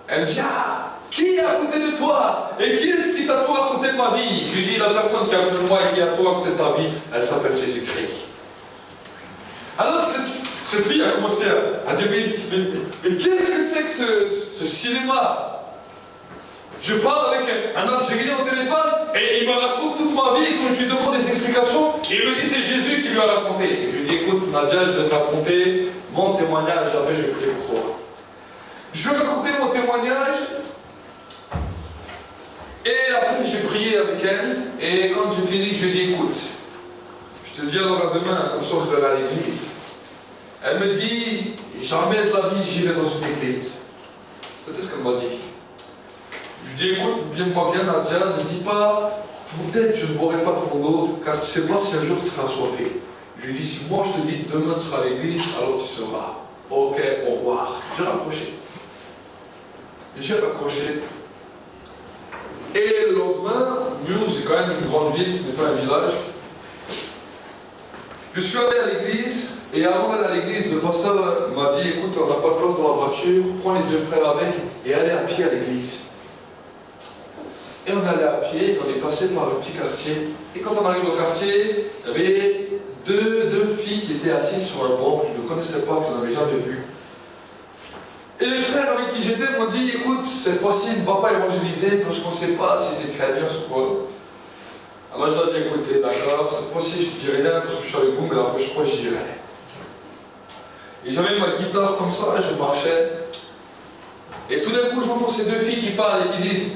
Elle me dit, ah, qui est à côté de toi? Et qui est-ce qui t'a tout raconté de ma vie? Je lui dis, la personne qui est à côté de moi et qui a tout raconté de ta vie, elle s'appelle Jésus-Christ. Alors cette fille a commencé à dire, mais qu'est-ce que c'est que ce cinéma? Je parle avec un Algérien au téléphone et il me raconte toute ma vie, et quand je lui demande des explications, il me dit c'est Jésus qui lui a raconté. Et je lui dis, écoute Nadia, je vais te raconter mon témoignage, après je vais prier pour toi. Je vais raconter mon témoignage, et après j'ai prié avec elle, et quand j'ai fini, je lui ai dit, écoute, je te dis alors à demain, comme ça je vais aller à l'église. Elle me dit, jamais de la vie j'irai dans une église. C'est ce qu'elle m'a dit. Je lui dis, écoute, moi bien Nadia, ne dis pas, peut-être je ne boirai pas ton eau, car tu ne sais pas si un jour tu seras soifé. Je lui dis, si moi je te dis demain tu seras à l'église, alors tu seras. Ok, au revoir. J'ai raccroché. J'ai raccroché. Et le lendemain, Mulhouse, c'est quand même une grande ville, ce n'est pas un village. Je suis allé à l'église, et avant d'aller à l'église, le pasteur m'a dit, écoute, on n'a pas de place dans la voiture, prends les deux frères avec, et allez à pied à l'église. Et on allait à pied, on est passé par le petit quartier. Et quand on arrive au quartier, il y avait deux filles qui étaient assises sur un banc, que je ne connaissais pas, que je n'avais jamais vu. Et les frères avec qui j'étais m'ont dit, écoute, cette fois-ci, ne va pas évangéliser, parce qu'on ne sait pas si c'est chrétien ou quoi. Alors je leur ai dit, écoutez, d'accord, cette fois-ci, je ne dis rien, parce que je suis avec vous, mais la prochaine fois, je dirai. Et j'avais ma guitare comme ça, et je marchais. Et tout d'un coup, je m'entends ces deux filles qui parlent et qui disent,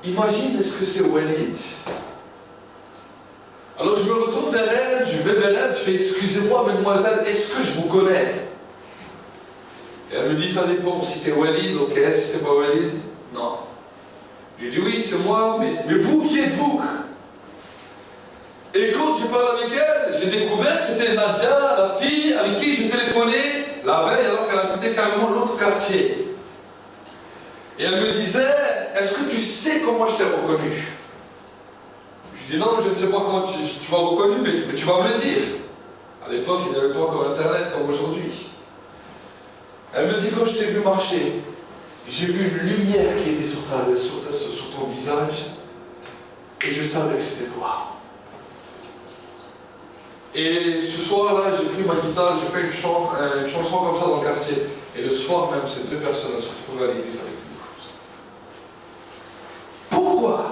imagine, est-ce que c'est Walid? Alors je me retourne vers elle, je vais vers elle, je fais, excusez-moi, mademoiselle, est-ce que je vous connais? Et elle me dit, ça dépend, si t'es Walid, ok, si t'es pas Walid, non. Je lui dis, oui, c'est moi, mais vous, qui êtes-vous? Et quand j'ai parlé avec elle, j'ai découvert que c'était Nadia, la fille avec qui je téléphonais la veille alors qu'elle habitait carrément l'autre quartier. Et elle me disait, est-ce que tu sais comment je t'ai reconnu? Je dis non, je ne sais pas comment tu m'as reconnu, mais tu vas me le dire. À l'époque, il n'y avait pas encore Internet comme aujourd'hui. Elle me dit, quand je t'ai vu marcher, j'ai vu une lumière qui était sur ton visage, et je savais que c'était toi. Et ce soir-là, j'ai pris ma guitare, j'ai fait une chanson comme ça dans le quartier. Et le soir même, ces deux personnes se retrouvaient à l'église avec nous. Pourquoi?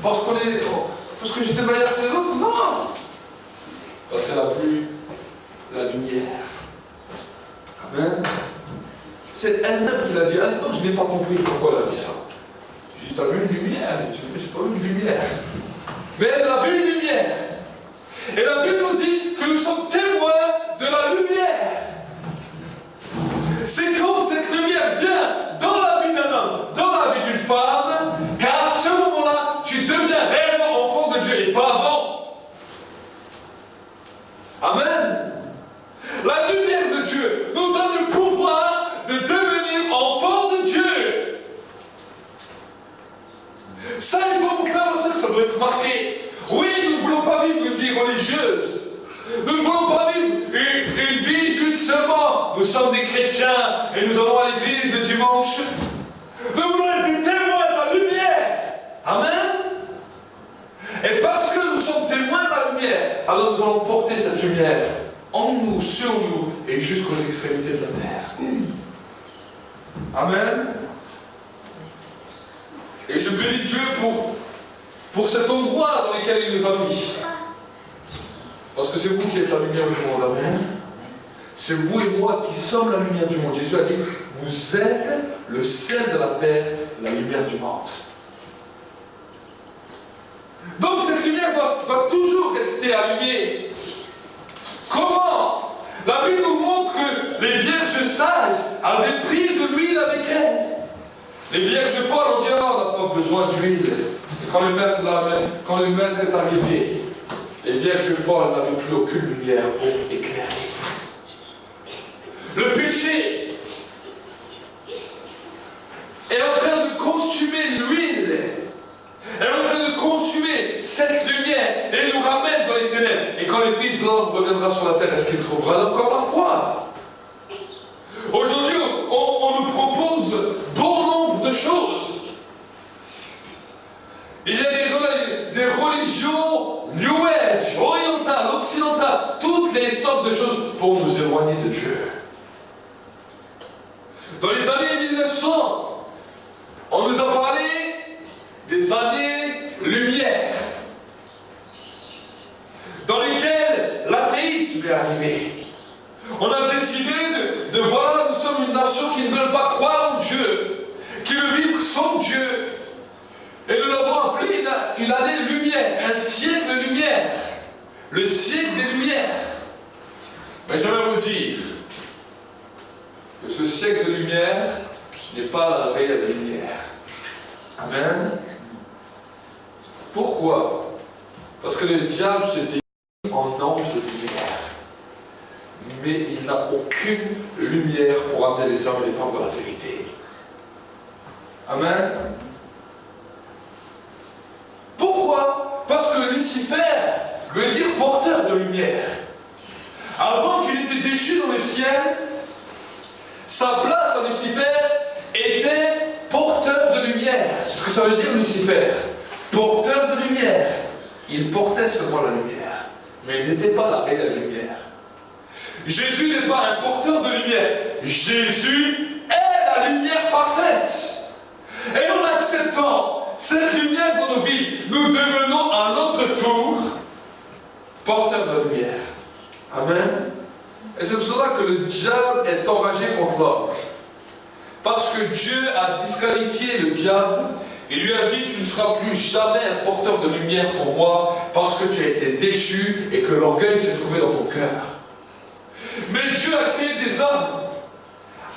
Parce que j'étais meilleur que les autres? Non! Parce qu'elle a vu la lumière. Amen. C'est elle-même qui l'a dit. À l'époque, je n'ai pas compris pourquoi elle a dit ça. Je lui ai dit, t'as vu une lumière? Je n'ai pas vu une lumière. Mais elle a vu une lumière. Et la Bible nous dit que nous sommes témoins de la lumière. C'est quand cette lumière vient dans la vie d'un homme, dans la vie d'une femme, qu'à ce moment-là, tu deviens réellement enfant de Dieu et pas avant. Amen. La lumière de Dieu nous donne le pouvoir de devenir enfant de Dieu. Ça, il faut vous faire ça, ça doit être marqué. Oui, nous ne voulons pas vivre une vie religieuse. Nous ne voulons pas vivre une vie justement. Nous sommes des chrétiens et nous allons à l'église le dimanche. Nous voulons être des témoins de la lumière. Amen. Et parce que nous sommes témoins de la lumière, alors nous allons porter cette lumière en nous, sur nous et jusqu'aux extrémités de la terre. Amen. Et je bénis Dieu pour cet endroit dans lequel il nous a mis. Parce que c'est vous qui êtes la lumière du monde. Amen. C'est vous et moi qui sommes la lumière du monde. Jésus a dit, vous êtes le sel de la terre, la lumière du monde. Donc cette lumière doit toujours rester allumée. Comment? La Bible nous montre que les vierges sages avaient pris de l'huile avec elles. Les vierges folles ont dit, oh, on n'a pas besoin d'huile. Quand le maître est arrivé, les vierges folles n'avaient plus aucune lumière pour éclairer. Le péché est en train de consumer l'huile, est en train de consumer cette lumière et nous ramène dans les ténèbres. Et quand le Fils de l'homme reviendra sur la terre, est-ce qu'il trouvera encore la foi? Aujourd'hui, on nous propose bon nombre de choses. Il y a des religions New Age, orientales, occidentales, toutes les sortes de choses pour nous éloigner de Dieu. Dans les années 1900, on nous a parlé des années-lumière, dans lesquelles l'athéisme est arrivé. On a décidé de voilà, nous sommes une nation qui ne veut pas croire en Dieu, qui veut vivre sans Dieu. Et nous l'avons appelé une année-lumière, un siècle-lumière, le siècle des Lumières. Mais j'aimerais vous dire que ce siècle de lumière n'est pas la réelle lumière. Amen. Pourquoi? Parce que le diable se déguise en ange de lumière. Mais il n'a aucune lumière pour amener les hommes et les femmes dans la vérité. Amen. Pourquoi? Parce que Lucifer veut dire porteur de lumière. Avant qu'il était déchu dans le ciel, sa place à Lucifer était porteur de lumière. C'est ce que ça veut dire Lucifer. Porteur de lumière. Il portait seulement la lumière, mais il n'était pas la réelle lumière. Jésus n'est pas un porteur de lumière. Jésus est la lumière parfaite. Et en acceptant cette lumière dans nos vies, nous devenons à notre tour porteurs de lumière. Amen. Et c'est pour cela que le diable est enragé contre l'homme. Parce que Dieu a disqualifié le diable. Il lui a dit, tu ne seras plus jamais un porteur de lumière pour moi, parce que tu as été déchu et que l'orgueil s'est trouvé dans ton cœur. Mais Dieu a créé des hommes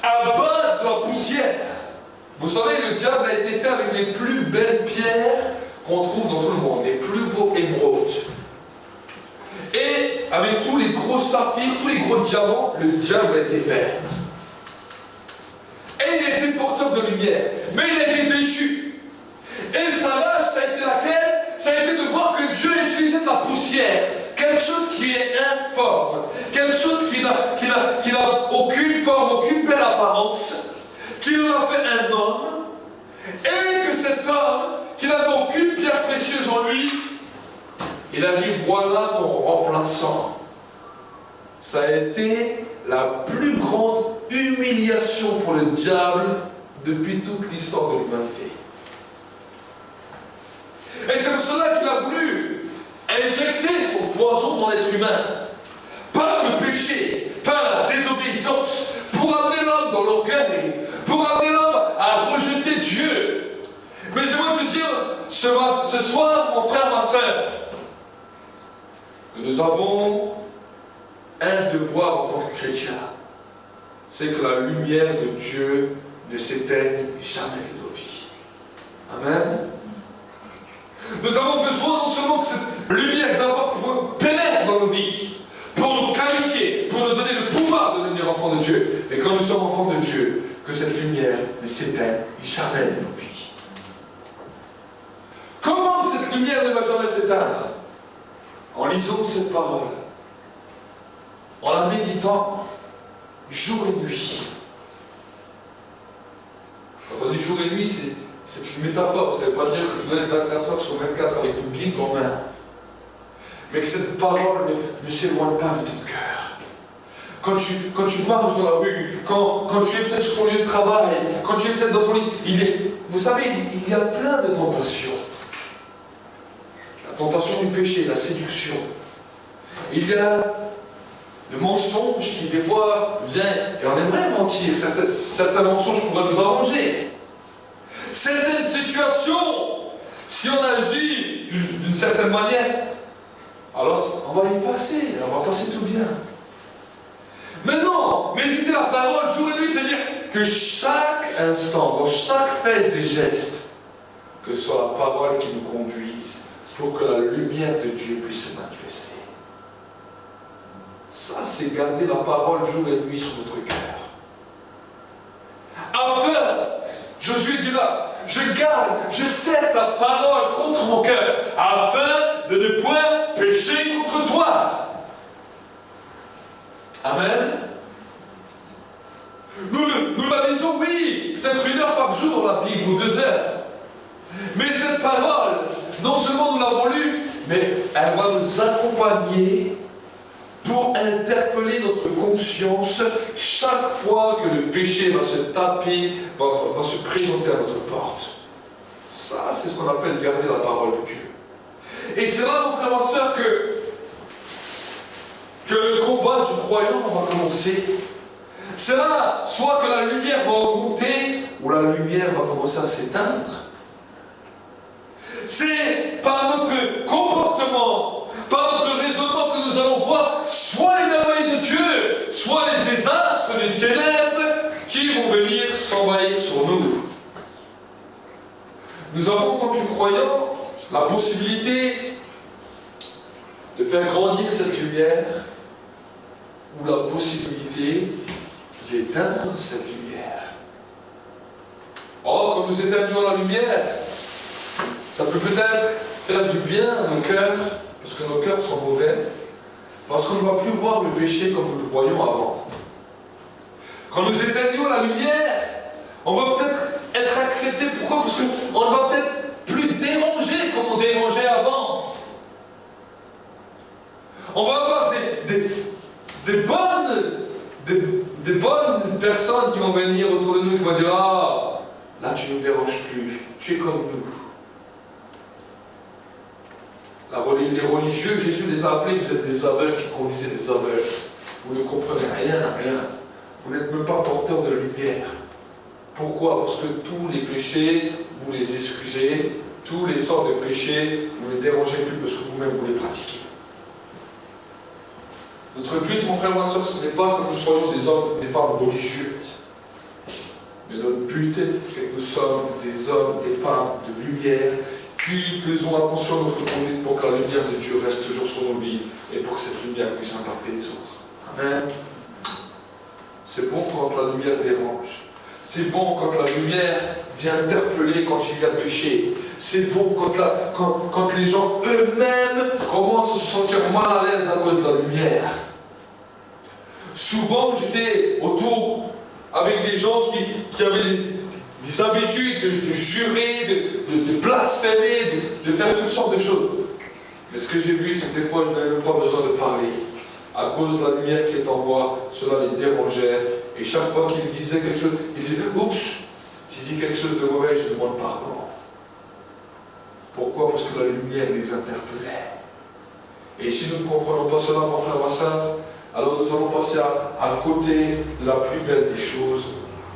à base de la poussière. Vous savez, le diable a été fait avec les plus belles pierres qu'on trouve dans tout le monde, les plus beaux émeraudes. Et avec tous les gros saphirs, tous les gros diamants, le diable était vert. Et il était porteur de lumière. Mais il a été déchu. Et sa rage, ça a été laquelle? Ça a été de voir que Dieu utilisait de la poussière. Quelque chose qui est informe. Quelque chose qui n'a aucune forme, aucune belle apparence. Qui en a fait un homme. Et que cet homme, qui n'avait aucune pierre précieuse en lui, il a dit, voilà ton remplaçant. Ça a été la plus grande humiliation pour le diable depuis toute l'histoire de l'humanité. Et c'est pour cela qu'il a voulu injecter son poison dans l'être humain, par le péché, par la désobéissance, pour amener l'homme dans l'orgueil, pour amener l'homme à rejeter Dieu. Mais j'aimerais te dire, ce soir, mon frère, ma soeur, que nous avons un devoir en tant que chrétien, c'est que la lumière de Dieu ne s'éteigne jamais de nos vies. Amen. Nous avons besoin non seulement que cette lumière d'abord pénètre dans nos vies, pour nous qualifier, pour nous donner le pouvoir de devenir enfants de Dieu, mais quand nous sommes enfants de Dieu, que cette lumière ne s'éteigne jamais de nos vies. Comment cette lumière ne va jamais s'éteindre? En lisant cette parole, en la méditant jour et nuit. Quand on dit jour et nuit, c'est une métaphore. Ça ne veut pas dire que tu dois être 24 heures sur 24 avec une Bible en main. Mais que cette parole ne s'éloigne pas de ton cœur. Quand tu marches dans la rue, quand tu es peut-être sur ton lieu de travail, quand tu es peut-être dans ton lit, vous savez, il y a plein de tentations. La tentation du péché, la séduction. Il y a le mensonge qui des fois vient, et on aimerait mentir, certains mensonges pourraient nous arranger. Certaines situations, si on agit d'une certaine manière, alors on va y passer, on va passer tout bien. Mais non, méditer la parole jour et nuit, c'est-à-dire que chaque instant, dans chaque fait et geste, que ce soit la parole qui nous conduise pour que la lumière de Dieu puisse se manifester. Ça, c'est garder la parole jour et nuit sur notre cœur. Enfin, Josué dira, je serre ta parole contre mon cœur, afin de ne point pécher contre toi. Amen. Nous la lisons, oui, peut-être 1 heure par jour, la Bible, ou 2 heures. Mais cette parole, non seulement nous l'avons lue, mais elle va nous accompagner pour interpeller notre conscience chaque fois que le péché va se taper, va se présenter à notre porte. Ça, c'est ce qu'on appelle garder la parole de Dieu. Et c'est là, mon frère, ma soeur, que le combat du croyant va commencer. C'est là, soit que la lumière va augmenter, ou la lumière va commencer à s'éteindre. C'est par notre comportement, par notre raisonnement que nous allons voir soit les merveilles de Dieu, soit les désastres des ténèbres qui vont venir s'envahir sur nous. Nous avons, en tant que croyants, la possibilité de faire grandir cette lumière, ou la possibilité d'éteindre cette lumière. Oh, quand nous éteignons la lumière, ça peut peut-être faire du bien à nos cœurs, parce que nos cœurs sont mauvais, parce qu'on ne va plus voir le péché comme nous le voyions avant. Quand nous éteignons la lumière, on va peut-être être accepté. Pourquoi? Parce qu'on ne va peut-être plus déranger comme on dérangeait avant. On va avoir des bonnes personnes qui vont venir autour de nous, qui vont dire, ah, là tu ne nous déranges plus, tu es comme nous. Les religieux, Jésus les a appelés, vous êtes des aveugles qui conduisez des aveugles. Vous ne comprenez rien à rien. Vous n'êtes même pas porteurs de lumière. Pourquoi? Parce que tous les péchés, vous les excusez, tous les sortes de péchés, vous ne les dérangez plus parce que vous-même vous les pratiquez. Notre but, mon frère, ma soeur, ce n'est pas que nous soyons des hommes et des femmes religieuses. Mais notre but est que nous sommes des hommes et des femmes de lumière Puis faisons attention à notre conduite pour que la lumière de Dieu reste toujours sur nos vies et pour que cette lumière puisse impacter les autres. Amen. C'est bon quand la lumière dérange. C'est bon quand la lumière vient interpeller quand il y a péché. C'est bon quand les gens eux-mêmes commencent à se sentir mal à l'aise à cause de la lumière. Souvent, j'étais autour avec des gens qui avaient des habitudes de jurer, de blasphémer, de faire toutes sortes de choses. Mais ce que j'ai vu, c'est que des fois, je n'avais même pas besoin de parler. À cause de la lumière qui est en moi, cela les dérangeait. Et chaque fois qu'ils disaient quelque chose, ils disaient « Oups, j'ai dit quelque chose de mauvais, je demande pardon. » Pourquoi? Parce que la lumière les interpellait. Et si nous ne comprenons pas cela, mon frère, ma soeur, alors nous allons passer à côté de la plus belle des choses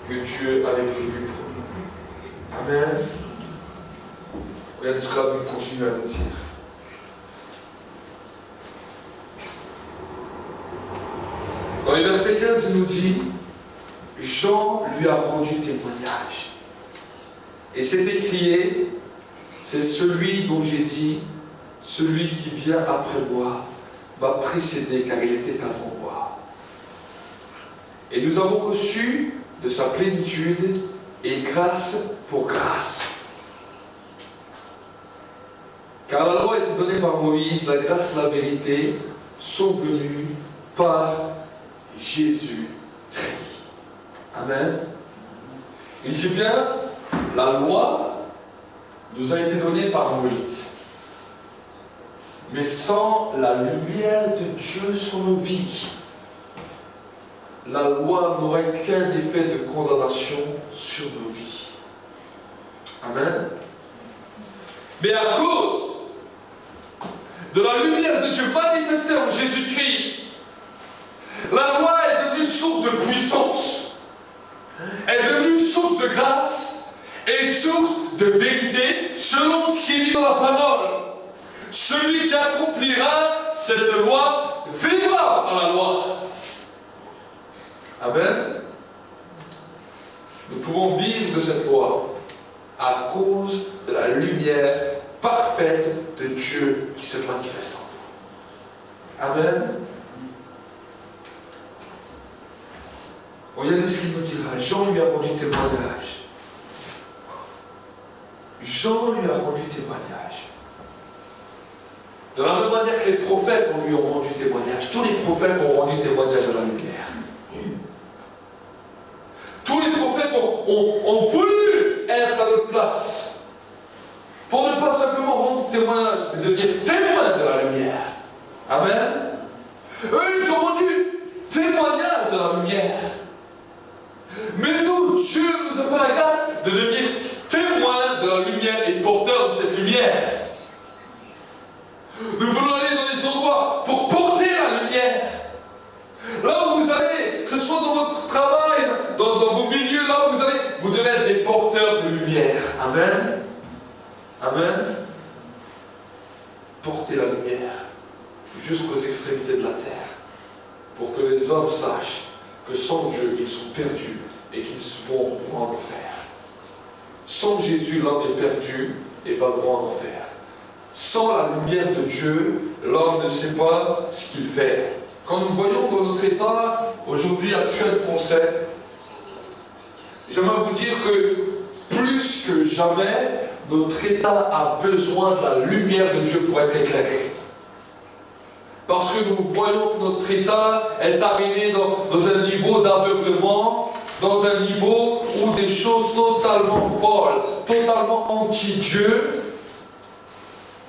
que Dieu avait prévues pour nous. Amen. Regardez ce que la Bible continue à nous dire. Dans les versets 15, il nous dit « Jean lui a rendu témoignage. » Et c'est écrié, c'est celui dont j'ai dit, celui qui vient après moi m'a précédé car il était avant moi. Et nous avons reçu de sa plénitude et grâce pour grâce. Car la loi a été donnée par Moïse, la grâce et la vérité sont venues par Jésus-Christ. Amen. Il dit bien, la loi nous a été donnée par Moïse. Mais sans la lumière de Dieu sur nos vies, la loi n'aurait qu'un effet de condamnation sur nos vies. Amen. Mais à cause de la lumière de Dieu manifestée en Jésus-Christ, la loi est devenue source de puissance, est devenue source de grâce et source de vérité selon ce qui est dit dans la parole. Celui qui accomplira cette loi vivra par la loi. Amen. Nous pouvons vivre de cette loi à cause de la lumière parfaite de Dieu qui se manifeste en nous. Amen. Regardez ce qu'il nous dira. Jean lui a rendu témoignage. Jean lui a rendu témoignage. De la même manière que les prophètes lui ont rendu témoignage. Tous les prophètes ont rendu témoignage à la lumière. Tous les prophètes ont voulu être à notre place. Pour ne pas simplement rendre témoignage, mais devenir témoins de la lumière. Amen. Eux, ils ont rendu témoignage de la lumière. Mais nous, Dieu nous a fait la grâce de devenir témoins de la lumière et porteurs de cette lumière. Nous voulons aller dans les endroits pour porter la lumière. Là où vous allez, que ce soit dans votre travail, dans vos milieux, là où vous allez, vous devez être des porteurs de lumière. Amen. Amen. Porter la lumière jusqu'aux extrémités de la terre. Pour que les hommes sachent que sans Dieu, ils sont perdus et qu'ils vont en enfer. Sans Jésus, l'homme est perdu et va droit en enfer. Sans la lumière de Dieu, l'homme ne sait pas ce qu'il fait. Quand nous voyons dans notre état, aujourd'hui actuel français, j'aimerais vous dire que plus que jamais, notre état a besoin de la lumière de Dieu pour être éclairé. Parce que nous voyons que notre état est arrivé dans un niveau d'aveuglement, dans un niveau où des choses totalement folles, totalement anti-Dieu,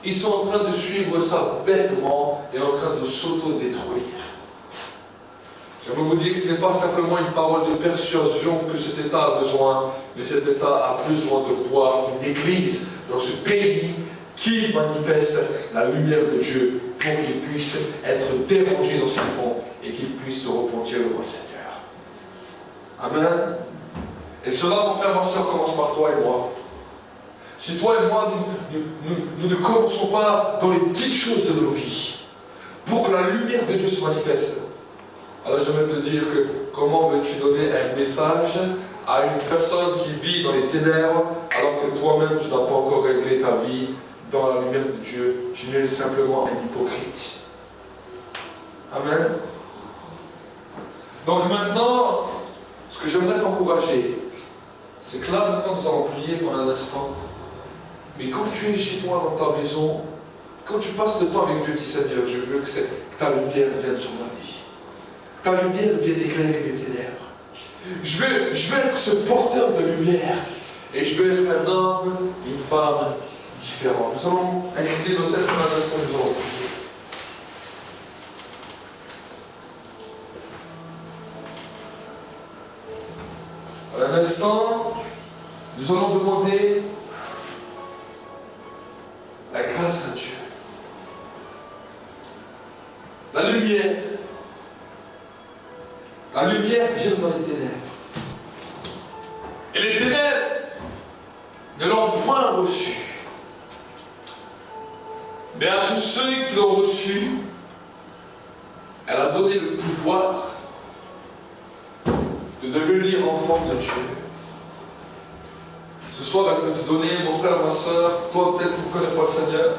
ils sont en train de suivre ça bêtement et en train de s'auto-détruire. J'aimerais vous dire que ce n'est pas simplement une parole de persuasion que cet État a besoin, mais cet État a besoin de voir une église dans ce pays qui manifeste la lumière de Dieu pour qu'il puisse être dérangé dans ce qu'ils font et qu'il puisse se repentir devant le Seigneur. Amen. Et cela, mon frère, ma soeur, commence par toi et moi. Si toi et moi, nous ne commençons pas dans les petites choses de nos vies, pour que la lumière de Dieu se manifeste, alors j'aimerais te dire que comment veux-tu donner un message à une personne qui vit dans les ténèbres, alors que toi-même tu n'as pas encore réglé ta vie tu n'es simplement un hypocrite. Amen. Donc maintenant, ce que j'aimerais t'encourager, c'est que là maintenant nous allons prier pendant un instant. Mais quand tu es chez toi dans ta maison, quand tu passes de temps avec Dieu, dis Seigneur, je veux que ta lumière vienne sur ma vie. Que ta lumière vienne éclairer mes ténèbres. Je veux être ce porteur de lumière. Et je veux être un homme, une femme différents. Nous allons incliner nos têtes pendant un instant, nous allons prier. À l'instant, nous allons demander la grâce à Dieu. La lumière. La lumière vient dans les ténèbres. Et les ténèbres ne l'ont point reçu. Mais à tous ceux qui l'ont reçu, elle a donné le pouvoir de devenir enfant de Dieu. Ce soir, elle peut te donner, mon frère, ma soeur, toi peut-être tu ne connais pas le Seigneur.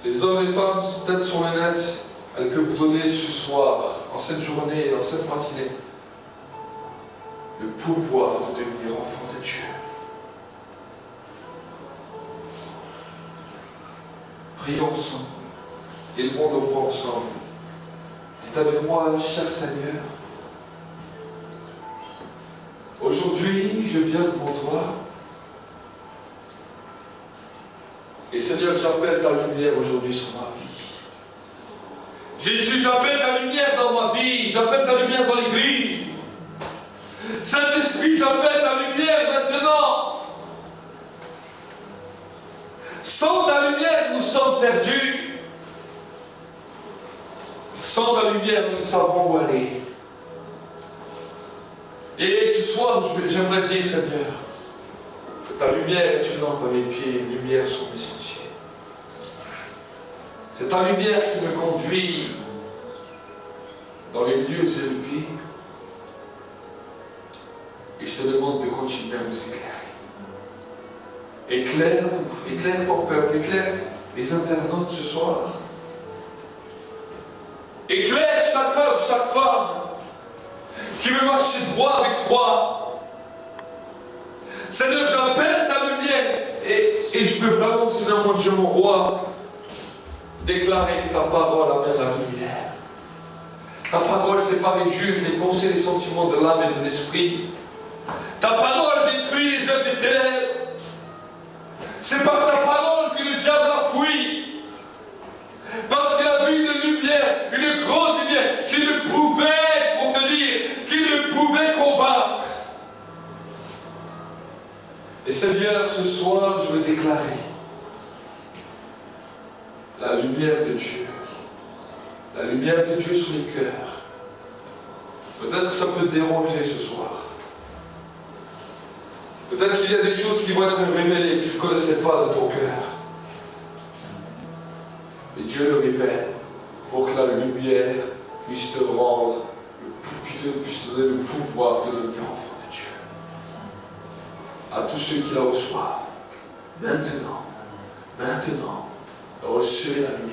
Les hommes et femmes, peut-être sur le net, elle peut vous donner ce soir, en cette journée, en cette matinée, le pouvoir de devenir enfant de Dieu. Prions ensemble, élevons nos voix ensemble. Et avec moi, cher Seigneur, aujourd'hui, je viens devant toi. Et Seigneur, j'appelle ta lumière aujourd'hui sur ma vie. Jésus, j'appelle ta lumière dans ma vie. J'appelle ta lumière dans l'église. Saint-Esprit, j'appelle ta lumière maintenant. Sans ta lumière, nous sommes perdus. Sans ta lumière, nous ne savons où aller. Et ce soir, j'aimerais dire, Seigneur, que ta lumière est une lampe à mes pieds, une lumière sur mes sentiers. C'est ta lumière qui me conduit dans les lieux élevés. Et je te demande de continuer à nous éclairer. Éclaire-nous, éclaire ton peuple, éclaire les internautes ce soir. Éclaire chaque homme, chaque femme qui veut marcher droit avec toi. Seigneur, j'appelle ta lumière et je veux vraiment, Seigneur mon Dieu, mon roi, déclarer que ta parole amène la lumière. Ta parole sépare et juge les pensées et les sentiments de l'âme et de l'esprit. Ta parole détruit les œuvres des ténèbres. C'est par ta parole que le diable a fui. Parce qu'il a vu une lumière, une grande lumière, qui ne pouvait contenir, qui ne pouvait combattre. Et Seigneur, ce soir, je veux déclarer la lumière de Dieu. La lumière de Dieu sur les cœurs. Peut-être que ça peut te déranger ce soir. Peut-être qu'il y a des choses qui vont être révélées que tu ne connaissais pas de ton cœur. Mais Dieu le révèle pour que la lumière puisse te rendre, puisse te donner le pouvoir de devenir enfant de Dieu. À tous ceux qui la reçoivent, maintenant, recevez la lumière.